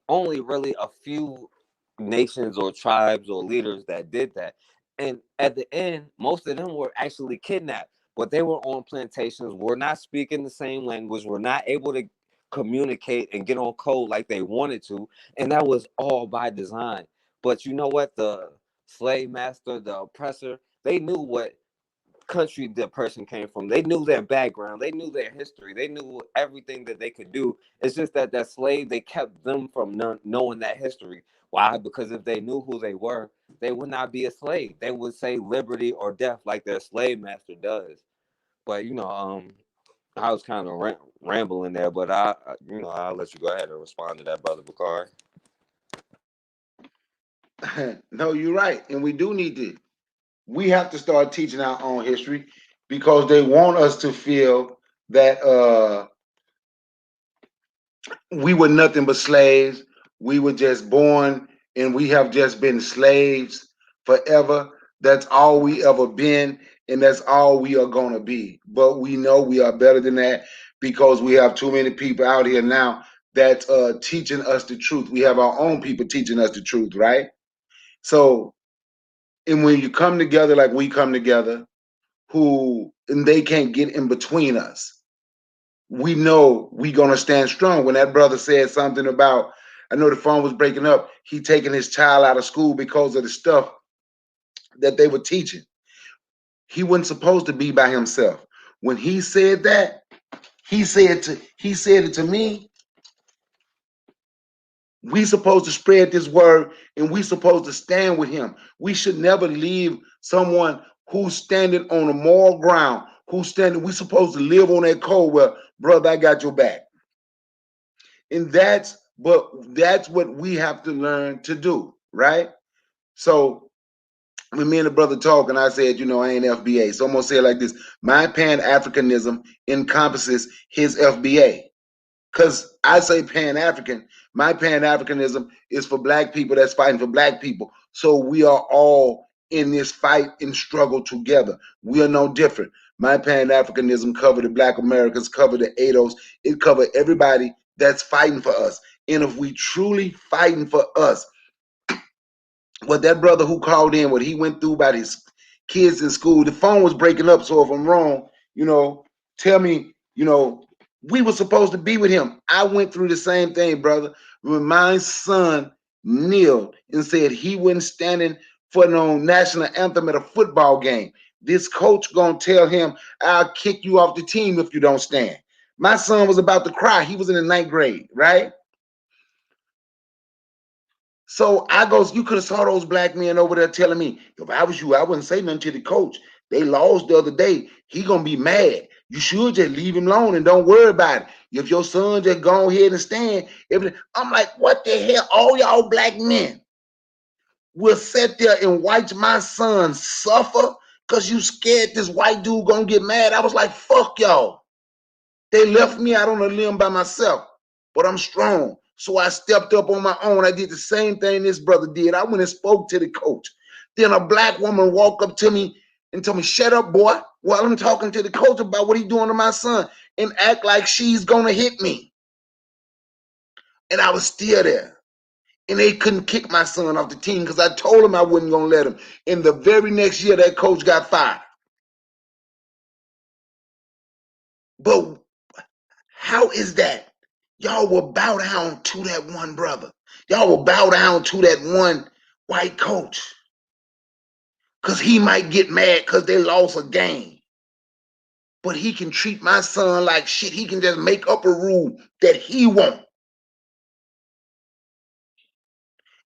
only really a few nations or tribes or leaders that did that. And at the end, most of them were actually kidnapped, but they were on plantations, were not speaking the same language, were not able to communicate and get on code like they wanted to. And that was all by design. But you know what? The slave master, the oppressor, they knew what country the person came from. They knew their background. They knew their history. They knew everything that they could do. It's just that that slave, they kept them from knowing that history. Why? Because if they knew who they were, they would not be a slave. They would say liberty or death like their slave master does. But you know, I was kind of rambling there, but you know, I'll let you go ahead and respond to that, brother Bakari. No, you're right, and we do need to. We have to start teaching our own history because they want us to feel that we were nothing but slaves. We were just born and we have just been slaves forever. That's all we ever been, and that's all we are going to be. But we know we are better than that because we have too many people out here now that's teaching us the truth. We have our own people teaching us the truth, right? So, and when you come together like we come together, who and they can't get in between us, we know we gonna stand strong. When that brother said something about, I know the phone was breaking up, he taking his child out of school because of the stuff that they were teaching. He wasn't supposed to be by himself. When he said that, he said it to me. We supposed to spread this word and we supposed to stand with him. We should never leave someone who's standing on a moral ground, who's standing, we supposed to live on that code where, brother, I got your back. And that's what we have to learn to do, right? So when me and the brother talk, and I said, you know, I ain't FBA. So I'm gonna say it like this: my Pan-Africanism encompasses his FBA. Because I say Pan-African, my Pan-Africanism is for black people that's fighting for black people. So we are all in this fight and struggle together. We are no different. My Pan-Africanism covered the Black Americans, covered the ADOS, it covered everybody that's fighting for us. And if we truly fighting for us, what that brother who called in, what he went through about his kids in school, the phone was breaking up. So if I'm wrong, you know, tell me, you know, we were supposed to be with him. I went through the same thing, brother. When my son kneeled and said he wasn't standing for no national anthem at a football game, this coach gonna tell him, I'll kick you off the team if you don't stand. My son was about to cry. He was in the 9th grade, right? So I goes, you could have saw those black men over there telling me, if I was you, I wouldn't say nothing to the coach. They lost the other day. He gonna be mad. You should just leave him alone and don't worry about it. If your son just go ahead and stand, I'm like, what the hell? All y'all black men will sit there and watch my son suffer because you scared this white dude gonna get mad. I was like, fuck y'all. They left me out on a limb by myself, but I'm strong. So I stepped up on my own. I did the same thing this brother did. I went and spoke to the coach. Then a black woman walked up to me and told me, shut up, boy, while I'm talking to the coach about what he's doing to my son, and act like she's going to hit me. And I was still there. And they couldn't kick my son off the team because I told him I wasn't going to let him. And the very next year, that coach got fired. But how is that? Y'all will bow down to that one brother. Y'all will bow down to that one white coach. Because he might get mad because they lost a game. But he can treat my son like shit. He can just make up a rule that he won't.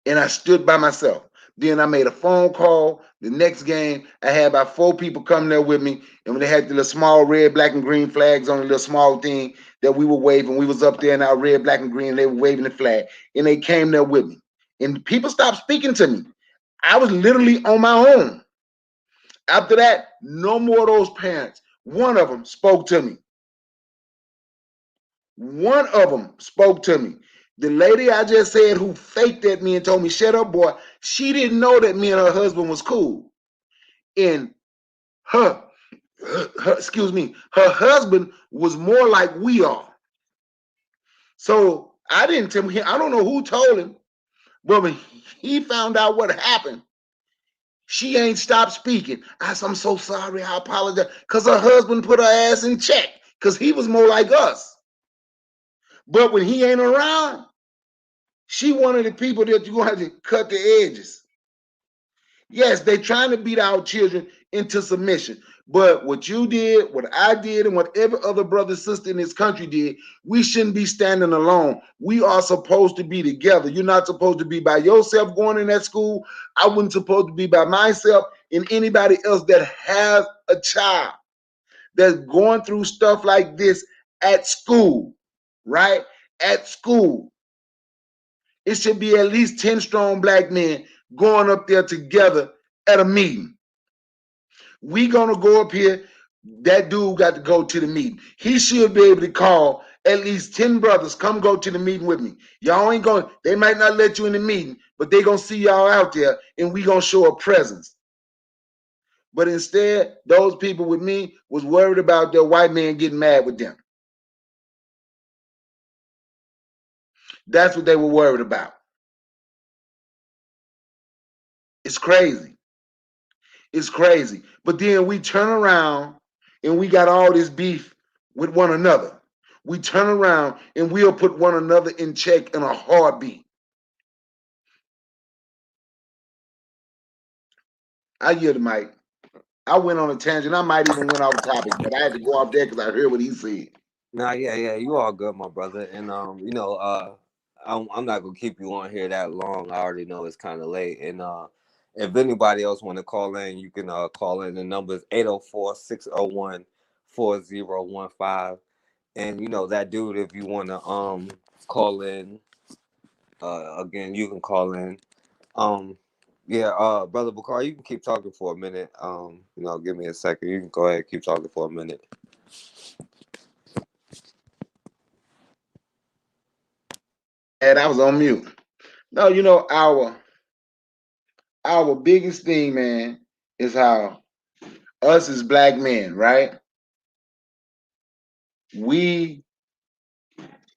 And I stood by myself. Then I made a phone call. The next game, I had about 4 people come there with me. And when they had the little small red, black, and green flags on the little small thing that we were waving, we was up there in our red, black, and green, and they were waving the flag. And they came there with me. And people stopped speaking to me. I was literally on my own. After that, no more of those parents. One of them spoke to me. One of them spoke to me. The lady I just said who faked at me and told me, shut up, boy, she didn't know that me and her husband was cool. And her excuse me, her husband was more like we are. So I didn't tell him, I don't know who told him, but when he found out what happened, she ain't stopped speaking. I said, I'm so sorry, I apologize. Because her husband put her ass in check because he was more like us. But when he ain't around, she one of the people that you're going to have to cut the edges. Yes, they trying to beat our children into submission. But what you did, what I did, and what every other brother, sister in this country did, we shouldn't be standing alone. We are supposed to be together. You're not supposed to be by yourself going in that school. I wasn't supposed to be by myself and anybody else that has a child that's going through stuff like this at school, right? At school. It should be at least 10 strong black men going up there together at a meeting. We gonna go up here. That dude got to go to the meeting. He should be able to call at least 10 brothers, come go to the meeting with me. Y'all ain't going, they might not let you in the meeting, but they gonna see y'all out there and we gonna show a presence. But instead, those people with me was worried about their white man getting mad with them. That's what they were worried about. It's crazy. It's crazy. But then we turn around and we got all this beef with one another. We turn around and we'll put one another in check in a heartbeat. I yield the mic. I went on a tangent. I might even went off topic, but I had to go off there because I heard what he said. Nah, yeah, you all good, my brother. And I'm not gonna keep you on here that long. I already know it's kind of late. And if anybody else want to call in, you can call in. The number is 804-601-4015. And that dude, if you want to call in, again, you can call in. Um, yeah, brother Bakar, you can keep talking for a minute. Give me a second. You can go ahead and keep talking for a minute. And I was on mute. No, our biggest thing, man, is how us as black men, right? We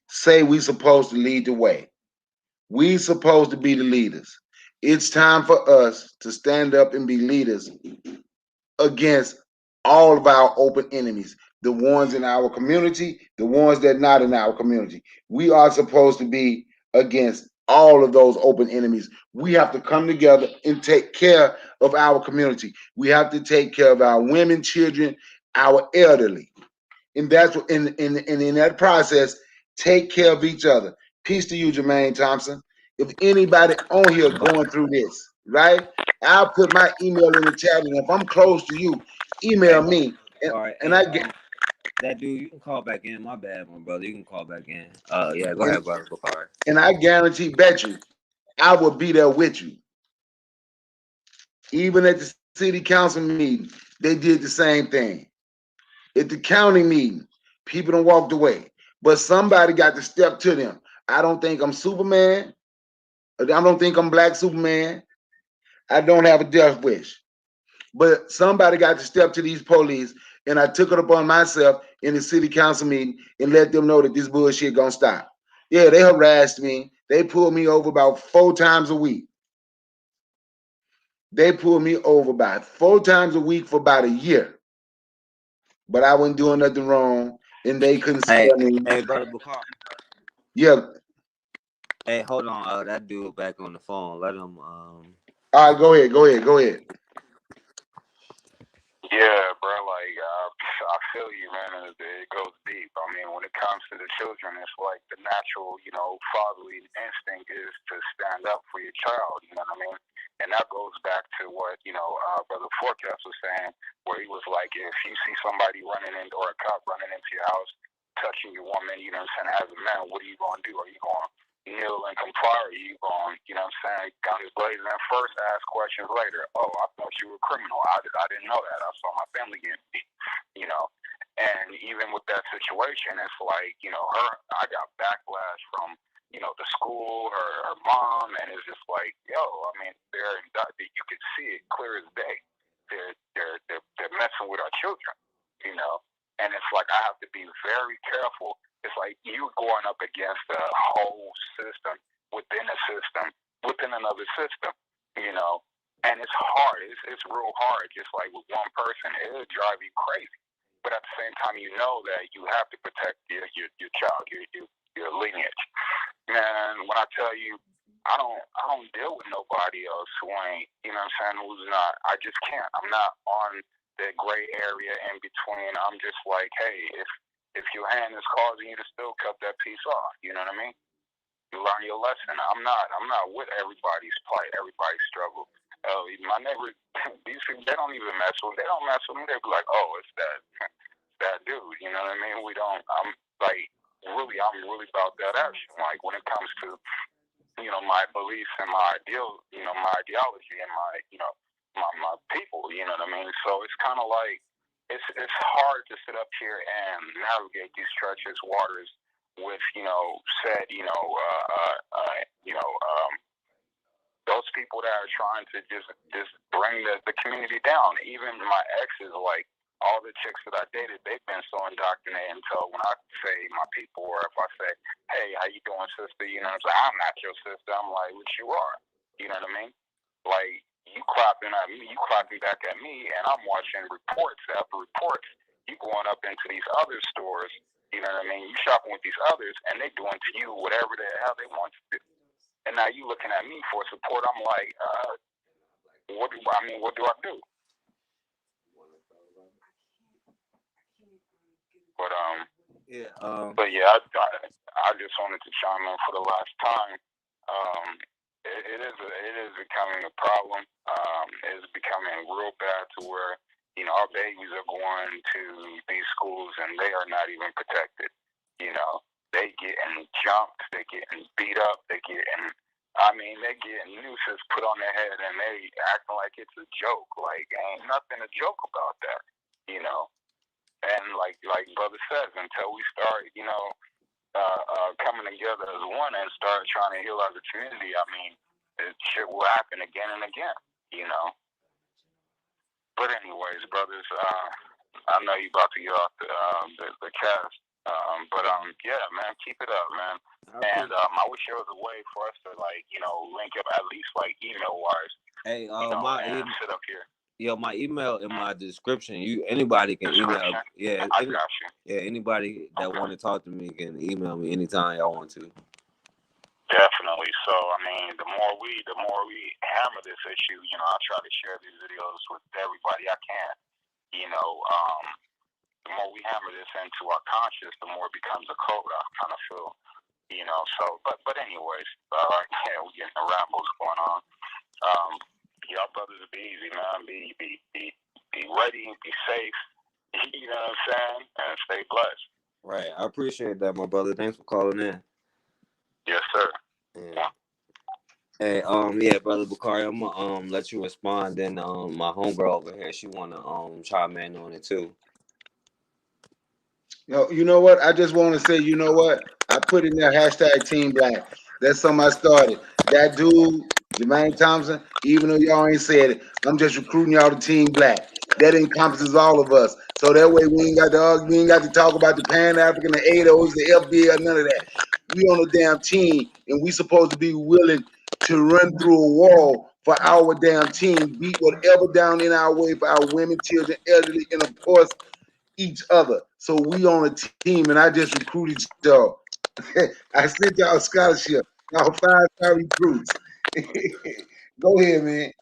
say we supposed to lead the way. We supposed to be the leaders. It's time for us to stand up and be leaders against all of our open enemies, the ones in our community, the ones that not in our community. We are supposed to be against all of those open enemies. We have to come together and take care of our community. We have to take care of our women, children, our elderly. And that's what in that process, take care of each other. Peace to you, Jermaine Thompson. If anybody on here going through this, right? I'll put my email in the chat, and if I'm close to you, email Hey, me. all right. And Hey, I get that dude, you can call back in. My bad, my brother. You can call back in. Yeah, go and, ahead, brother Bakar. and I guarantee, bet you, I will be there with you. Even at the city council meeting, they did the same thing. At the county meeting, people done walked away, but somebody got to step to them. I don't think I'm Superman. I don't think I'm Black Superman. I don't have a death wish. But somebody got to step to these police, and I took it upon myself in the city council meeting and let them know that this bullshit gonna stop. Yeah, they harassed me. They pulled me over about 4 times a week. They pulled me over about 4 times a week for about a year. But I wasn't doing nothing wrong, and they couldn't Hey, scare me. hey, brother Bakar. Yeah. Hey, hold on. That dude back on the phone. Let him. All right, go ahead. Go ahead. Go ahead. Yeah, bro. Like I feel you, man. It goes deep. I mean, when it comes to the children, it's like the natural, fatherly instinct is to stand up for your child. You know what I mean? And that goes back to what Brother Forecast was saying, where he was like, if you see somebody running in or a cop running into your house, touching your woman, you know what I'm saying? As a man, what are you gonna do? Are you gonna kneel and comply? Or are you going, guns blazing at first, ask questions later? Oh, I thought you were a criminal. I didn't know that. I saw my family getting beat, you know. And even with that situation, it's like, I got backlash from the school, her mom, and it's just like, yo, I mean, you can see it clear as day. They're messing with our children, you know, and it's like I have to be very careful. It's like you going up against a whole system within a system within another system, you know, and it's hard. It's real hard. Just like with one person, it'll drive you crazy. But at the same time, you know that you have to protect your child, your lineage. Man, when I tell you, I don't deal with nobody else who ain't, you know what I'm saying, who's not. I just can't. I'm not on the gray area in between. I'm just like, hey, if your hand is causing you to still cut that piece off, you know what I mean? You learn your lesson. I'm not with everybody's plight, everybody's struggle. My neighbor, these people, they don't even mess with. They don't mess with me. They be like, oh, it's that dude. You know what I mean? We don't. I'm like, I'm really about that action. Like when it comes to my beliefs and my my ideology and my people. You know what I mean? So it's kind of like it's hard to sit up here and navigate these treacherous waters with said those people that are trying to just bring the community down. Even my exes, like all the chicks that I dated, they've been so indoctrinated until when I say my people, or if I say, hey, how you doing, sister? You know what I'm saying? I'm not your sister. I'm like, what you are. You know what I mean? Like, you clapping at me, you clapping back at me, and I'm watching reports after reports. You going up into these other stores, you know what I mean? You shopping with these others, and they doing to you whatever the hell they want to do. And now you looking at me for support. I'm like, what do I do? But but yeah, I just wanted to chime in for the last time. It is becoming a problem. It's becoming real bad to where our babies are going to these schools and they are not even protected. They getting jumped, they getting beat up, they getting nooses put on their head, and they acting like it's a joke. Like ain't nothing a joke about that. And like brother says, until we start, coming together as one and start trying to heal as a community, I mean, shit will happen again and again. But anyways, brothers, I know you about to get off the cast. Yeah, man, keep it up, man. And I wish there was a way for us to link up at least email wise. Hey, and sit up here. Yo, my email in my description. Anybody can email. Yeah, I got you. Yeah, anybody that want to talk to me can email me anytime y'all want to. Definitely. So I mean, the more we hammer this issue, I try to share these videos with everybody I can. The more we hammer this into our conscious, the more it becomes a code. I kind of feel, So, but anyways, yeah, we getting the rambles going on. Y'all brothers, be easy, man. Be ready, be safe. You know what I'm saying? And stay blessed. Right. I appreciate that, my brother. Thanks for calling in. Yes, sir. Yeah. Hey, yeah, brother Bakari, I'm gonna let you respond. Then my homegirl over here, she wanna chime in on it too. You know what? I just want to say, you know what? I put in there hashtag Team Black. That's something I started. That dude, Jermaine Thompson, even though y'all ain't said it, I'm just recruiting y'all to Team Black. That encompasses all of us. So that way we ain't got to argue, we ain't got to talk about the Pan-African, the ADOS, the FBA, or none of that. We on a damn team, and we supposed to be willing to run through a wall for our damn team, beat whatever down in our way for our women, children, elderly, and of course, each other. So we on a team, and I just recruited y'all. I sent y'all a scholarship. Y'all 5-star recruits. Go ahead, man.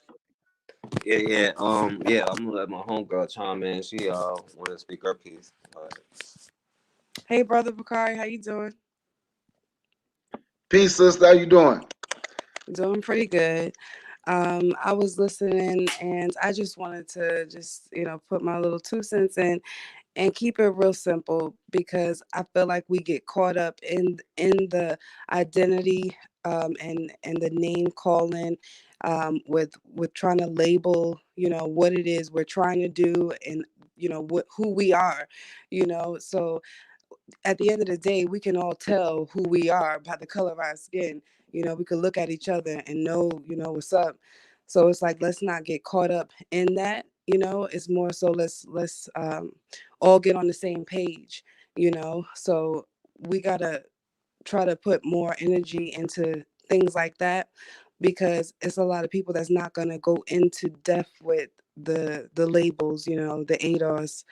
Yeah. Yeah. I'm gonna let my homegirl chime in. She want to speak her piece. Hey, brother Bakari, how you doing? Peace, sister. How you doing? Doing pretty good. I was listening, and I just wanted to put my little 2 cents in and keep it real simple, because I feel like we get caught up in the identity and the name calling, with trying to label what it is we're trying to do, and who we are. So at the end of the day, we can all tell who we are by the color of our skin. We could look at each other and know, what's up. So it's like, let's not get caught up in that. It's more so let's all get on the same page. So we gotta try to put more energy into things like that, because it's a lot of people that's not gonna go into depth with the labels, the ADOS,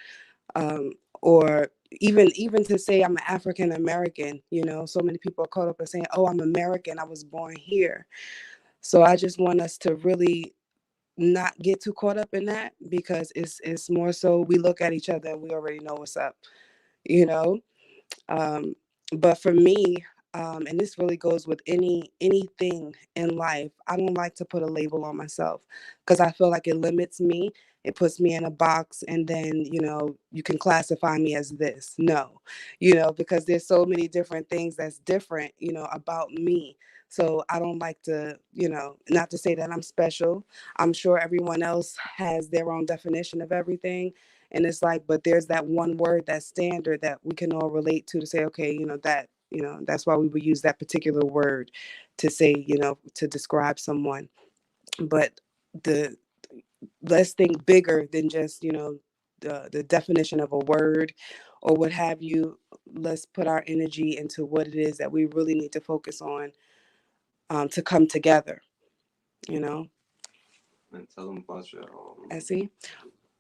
um, or even to say I'm an African American. So many people are caught up in saying, "Oh, I'm American. I was born here." So I just want us to really not get too caught up in that, because it's more so we look at each other and we already know what's up. You know, um, but for me, and this really goes with anything in life, I don't like to put a label on myself, because I feel like it limits me. It puts me in a box, and then you can classify me as this. No, because there's so many different things that's different, about me. So I don't like to, not to say that I'm special. I'm sure everyone else has their own definition of everything. And it's like, but there's that one word, that standard that we can all relate to say, okay, that's why we would use that particular word to say, to describe someone. But the let's think bigger than just, the definition of a word or what have you. Let's put our energy into what it is that we really need to focus on, to come together, you know. And tell them about your I see.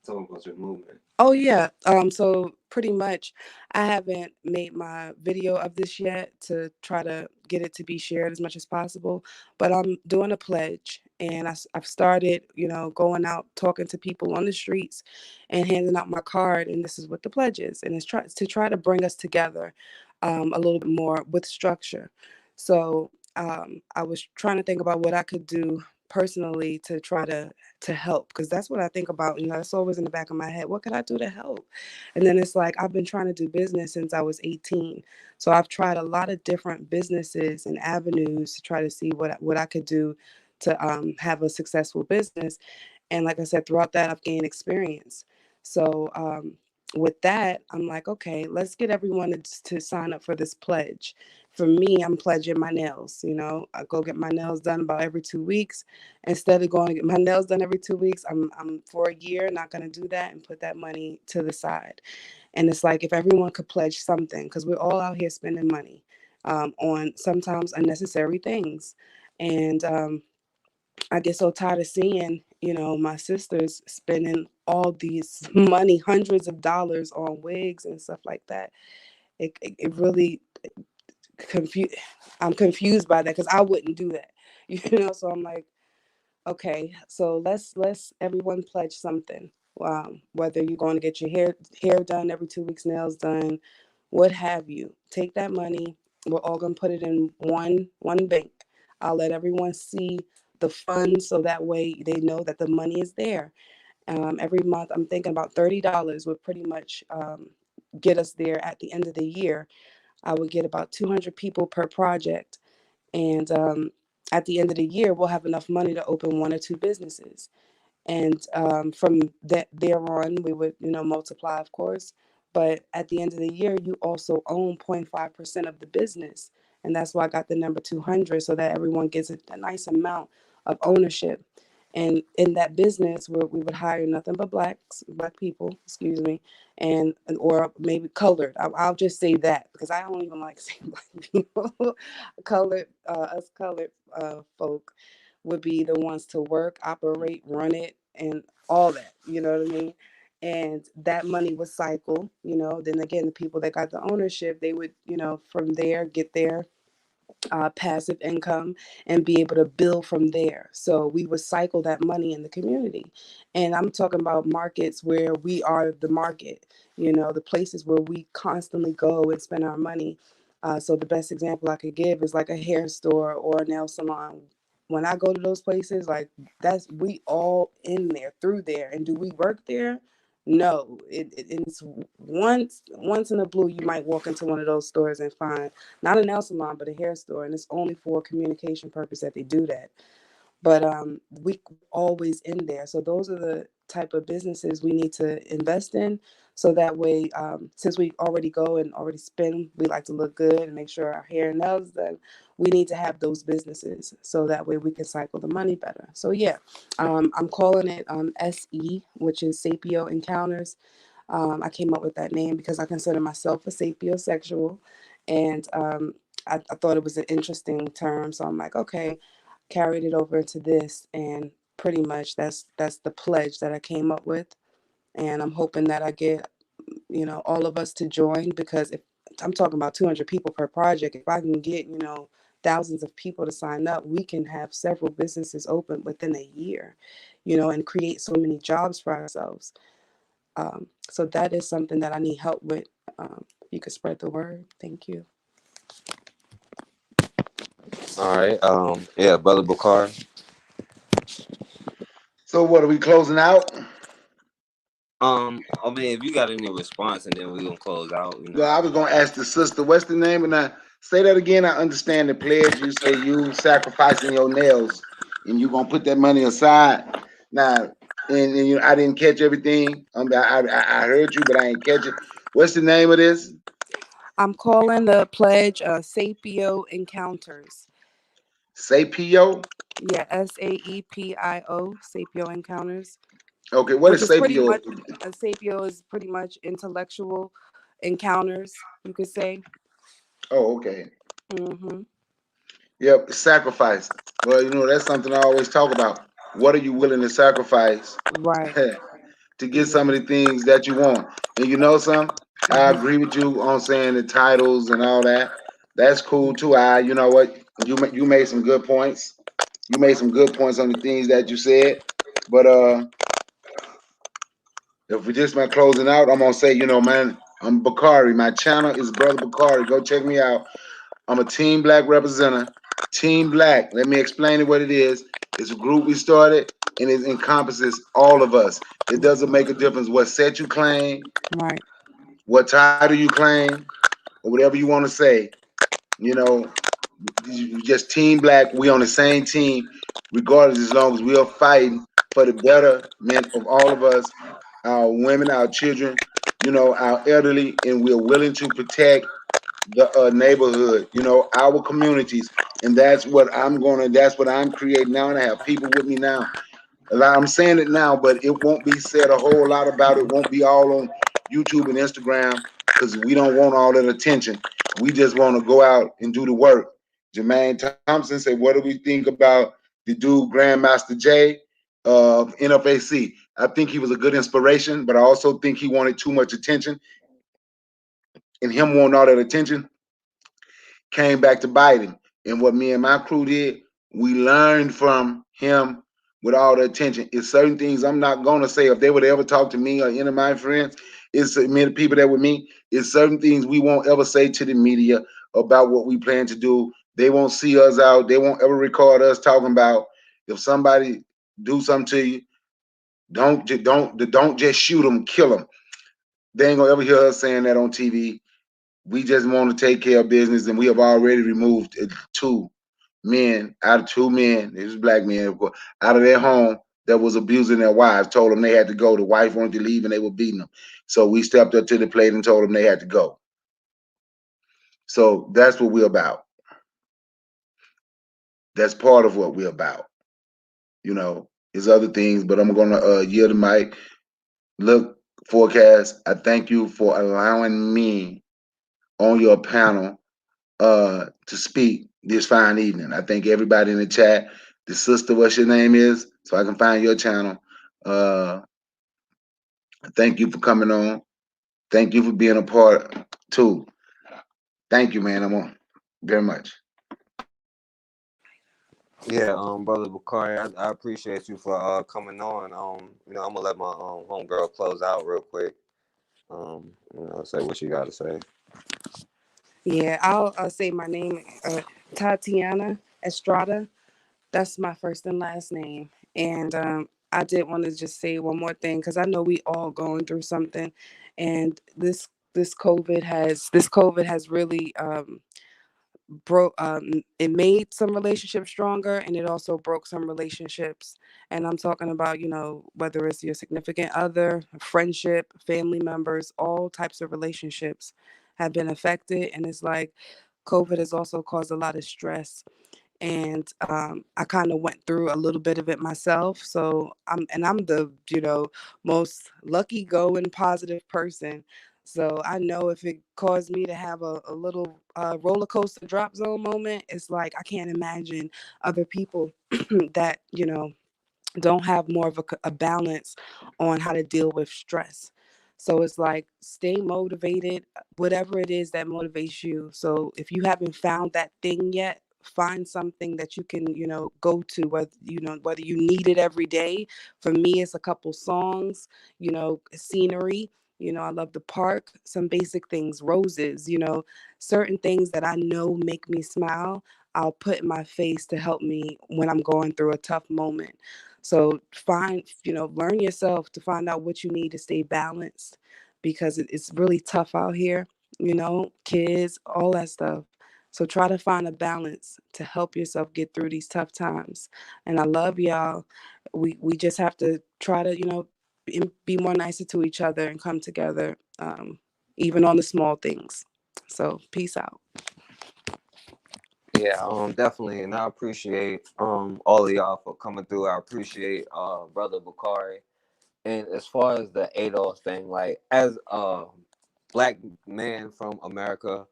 tell them about your movement. Oh yeah. So pretty much I haven't made my video of this yet to try to get it to be shared as much as possible, but I'm doing a pledge, and I've started, going out talking to people on the streets and handing out my card, and this is what the pledge is, and it's to try to bring us together, a little bit more with structure. So I was trying to think about what I could do personally to try to help, because that's what I think about. That's always in the back of my head. What could I do to help? And then it's like, I've been trying to do business since I was 18. So I've tried a lot of different businesses and avenues to try to see what I could do to have a successful business. And like I said, throughout that, I've gained experience. So with that, I'm like, okay, let's get everyone to sign up for this pledge. For me, I'm pledging my nails. I go get my nails done about every 2 weeks. Instead of going to get my nails done every 2 weeks, I'm for a year not going to do that and put that money to the side. And it's like, if everyone could pledge something, because we're all out here spending money on sometimes unnecessary things. And I get so tired of seeing, my sisters spending all these money, hundreds of dollars on wigs and stuff like that. It really confused. I'm confused by that, because I wouldn't do that, So I'm like, okay, so let's everyone pledge something. Whether you're going to get your hair done every 2 weeks, nails done, what have you. Take that money. We're all gonna put it in one bank. I'll let everyone see the funds, so that way they know that the money is there. Every month, I'm thinking about $30 would pretty much get us there at the end of the year. I would get about 200 people per project, and at the end of the year, we'll have enough money to open one or two businesses. And from that there on, we would, multiply, of course. But at the end of the year, you also own 0.5% of the business. And that's why I got the number 200, so that everyone gets a nice amount of ownership. And in that business, where we would hire nothing but black people, excuse me, and or maybe colored. I'll just say that, because I don't even like saying black people. Colored, us colored folk would be the ones to work, operate, run it, and all that. You know what I mean? And that money would cycle. Then again, the people that got the ownership, they would, from there get their passive income and be able to build from there. So we recycle that money in the community. And I'm talking about markets where we are the market, the places where we constantly go and spend our money. So the best example I could give is like a hair store or a nail salon. When I go to those places, like, that's, we all in there, through there. And do we work there? No. It's once in a blue, you might walk into one of those stores and find not a nail salon, but a hair store, and it's only for communication purpose that they do that. But we always in there. So those are type of businesses we need to invest in. So that way, since we already go and already spend, we like to look good and make sure our hair and nails done. We need to have those businesses so that way we can cycle the money better. So yeah, I'm calling it SE, which is Sapio Encounters. I came up with that name because I consider myself a sapiosexual, and I thought it was an interesting term. So I'm like, okay, carried it over to this, and pretty much that's the pledge that I came up with, and I'm hoping that I get all of us to join, because if I'm talking about 200 people per project, if I can get thousands of people to sign up, we can have several businesses open within a year, and create so many jobs for ourselves. So that is something that I need help with. You could spread the word. Thank you. All right. Yeah, brother Bakar. So what are we closing out? I mean, if you got any response, and then we gonna close out. Well, I was gonna ask the sister, what's the name? And I say that again. I understand the pledge. You say you sacrificing your nails, and you gonna put that money aside. Now, and I didn't catch everything. I heard you, but I ain't catch it. What's the name of this? I'm calling the pledge Sapio Encounters. Sapio. Yeah, SAEPIO, Sapio Encounters, Okay, what which is is pretty Sapio? much a Sapio is pretty much intellectual encounters, you could say. Oh, okay. Hmm. Yep, sacrifice. Well, that's something I always talk about. What are you willing to sacrifice Right. to get some of Yeah. the things that you want? And you know some, I Hmm. agree with you on saying the titles and all that. That's cool too. You know what, you made some good points. You made some good points on the things that you said. But if we just been closing out, I'm gonna say, man, I'm Bakari. My channel is Brother Bakari. Go check me out. I'm a Team Black representative. Team Black, let me explain it what it is. It's a group we started, and it encompasses all of us. It doesn't make a difference what set you claim, Right. what title you claim, or whatever you want to say. You know, just Team Black. We on the same team, regardless. As long as we are fighting for the betterment of all of us, our women, our children, our elderly, and we're willing to protect the neighborhood, our communities, and that's what I'm creating now, and I have people with me now. I'm saying it now, but it won't be said a whole lot about it. Won't be all on YouTube and Instagram because we don't want all that attention. We just want to go out and do the work. Jermaine Thompson said, "What do we think about the dude Grandmaster J of NFAC?" I think he was a good inspiration, but I also think he wanted too much attention, and him wanting all that attention came back to bite him. And what me and my crew did, we learned from him with all the attention. It's certain things I'm not gonna say. If they would ever talk to me or any of my friends, it's many people that with me, it's certain things we won't ever say to the media about what we plan to do. They won't see us out. They won't ever record us talking about if somebody do something to you, don't just shoot them, kill them. They ain't gonna ever hear us saying that on TV. We just want to take care of business, and we have already removed two men, this is black men, of course, out of their home that was abusing their wives, told them they had to go. The wife wanted to leave and they were beating them. So we stepped up to the plate and told them they had to go. So that's what we're about. That's part of what we're about. There's other things, but I'm going to yield the mic. Look, Forecast, I thank you for allowing me on your panel to speak this fine evening. I thank everybody in the chat. The sister, what's your name is, so I can find your channel. Uh, thank you for coming on. Thank you for being a part too. Thank you, man. I'm on very much. Yeah, brother Bakari, I appreciate you for coming on. I'm gonna let my homegirl close out real quick. Say what you gotta say. Yeah, I'll say my name, Tatiana Estrada. That's my first and last name. And I did want to just say one more thing, because I know we all going through something, and this COVID has really broke. It made some relationships stronger, and it also broke some relationships. And I'm talking about, whether it's your significant other, friendship, family members, all types of relationships have been affected. And it's like COVID has also caused a lot of stress. And I kind of went through a little bit of it myself. So I'm the most lucky going positive person. So I know if it caused me to have a little roller coaster drop zone moment, it's like I can't imagine other people that don't have more of a balance on how to deal with stress. So it's like stay motivated, whatever it is that motivates you. So if you haven't found that thing yet, find something that you can, go to, whether you need it every day. For me, it's a couple songs, scenery. I love the park, some basic things, roses, certain things that I know make me smile. I'll put in my face to help me when I'm going through a tough moment. So learn yourself to find out what you need to stay balanced because it's really tough out here, kids, all that stuff. So try to find a balance to help yourself get through these tough times. And I love y'all. We just have to try to, be more nicer to each other and come together, even on the small things. So peace out. Yeah, definitely, and I appreciate all of y'all for coming through. I appreciate brother Bakari. And as far as the ADOS thing, like as a black man from America,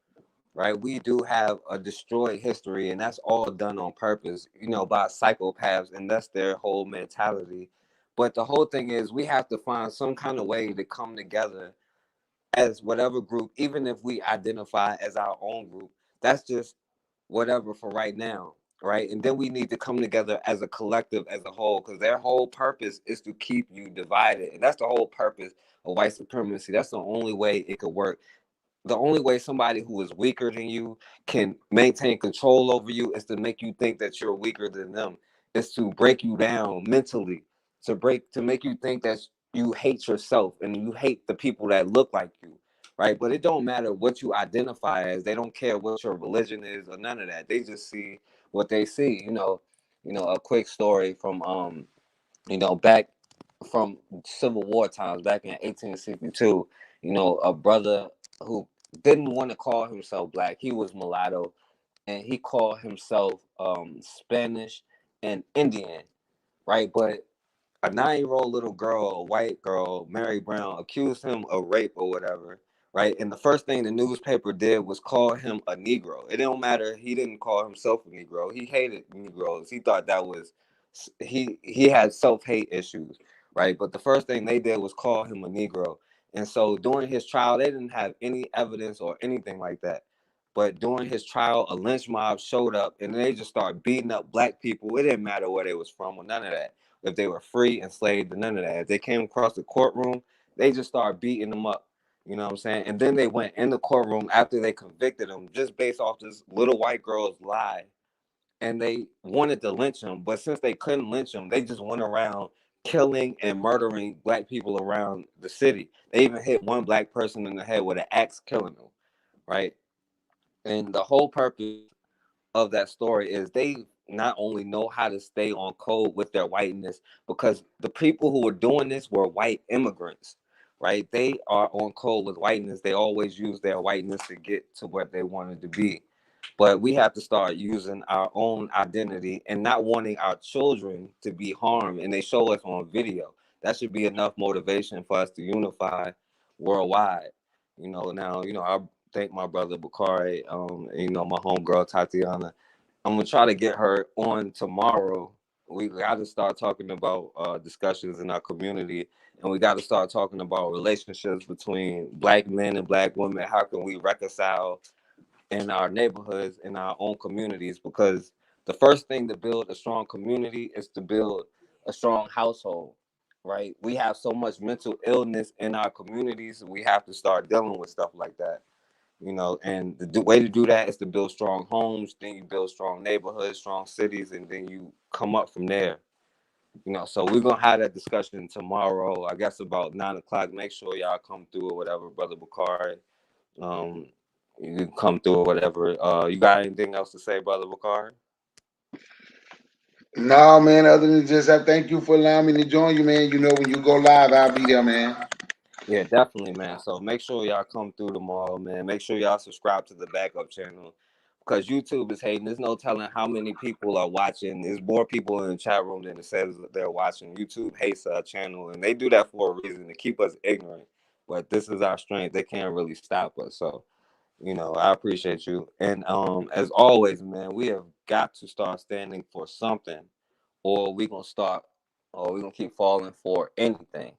right, we do have a destroyed history, and that's all done on purpose, by psychopaths, and that's their whole mentality. But the whole thing is, we have to find some kind of way to come together as whatever group, even if we identify as our own group. That's just whatever for right now, right? And then we need to come together as a collective, as a whole, because their whole purpose is to keep you divided. And that's the whole purpose of white supremacy. That's the only way it could work. The only way somebody who is weaker than you can maintain control over you is to make you think that you're weaker than them. Is to break you down mentally, to make you think that you hate yourself and you hate the people that look like you, right? But it don't matter what you identify as. They don't care what your religion is or none of that. They just see what they see. A quick story from back from Civil War times, back in 1862. A brother who didn't want to call himself black. He was mulatto, and he called himself Spanish and Indian, right? But a 9-year-old little girl, a white girl, Mary Brown, accused him of rape or whatever, right? And the first thing the newspaper did was call him a Negro. It don't matter. He didn't call himself a Negro. He hated Negroes. He thought that was he had self-hate issues, right? But the first thing they did was call him a Negro. And so during his trial, they didn't have any evidence or anything like that. But during his trial, a lynch mob showed up and they just started beating up black people. It didn't matter where they was from or none of that, if they were free, enslaved, and none of that. If they came across the courtroom, they just started beating them up. You know what I'm saying? And then they went in the courtroom after they convicted him just based off this little white girl's lie. And they wanted to lynch him. But since they couldn't lynch him, they just went around killing and murdering black people around the city. They even hit one black person in the head with an axe, killing him, right? And the whole purpose of that story is they not only know how to stay on code with their whiteness, because the people who were doing this were white immigrants, right? They are on code with whiteness. They always use their whiteness to get to where they wanted to be. But we have to start using our own identity and not wanting our children to be harmed. And they show us on video. That should be enough motivation for us to unify worldwide. Now, I thank my brother Bakari, my homegirl Tatiana. I'm gonna try to get her on tomorrow. We got to start talking about discussions in our community, and we got to start talking about relationships between black men and black women. How can we reconcile in our neighborhoods, in our own communities? Because the first thing to build a strong community is to build a strong household, right? We have so much mental illness in our communities. We have to start dealing with stuff like that. And the way to do that is to build strong homes, then you build strong neighborhoods, strong cities, and then you come up from there. So we're gonna have that discussion tomorrow, I guess about 9 o'clock. Make sure y'all come through or whatever, brother Bakari. um you can come through or whatever. You got anything else to say, brother Bakari? No, man. Other than just, I thank you for allowing me to join you, man. You know, when you go live, I'll be there, man. Yeah, definitely, man. So make sure y'all come through tomorrow, man. Make sure y'all subscribe to the backup channel because YouTube is hating. There's no telling how many people are watching. There's more people in the chat room than it says that they're watching. YouTube hates our channel, and they do that for a reason to keep us ignorant. But this is our strength. They can't really stop us. So, I appreciate you. And as always, man, we have got to start standing for something, or we're gonna keep falling for anything.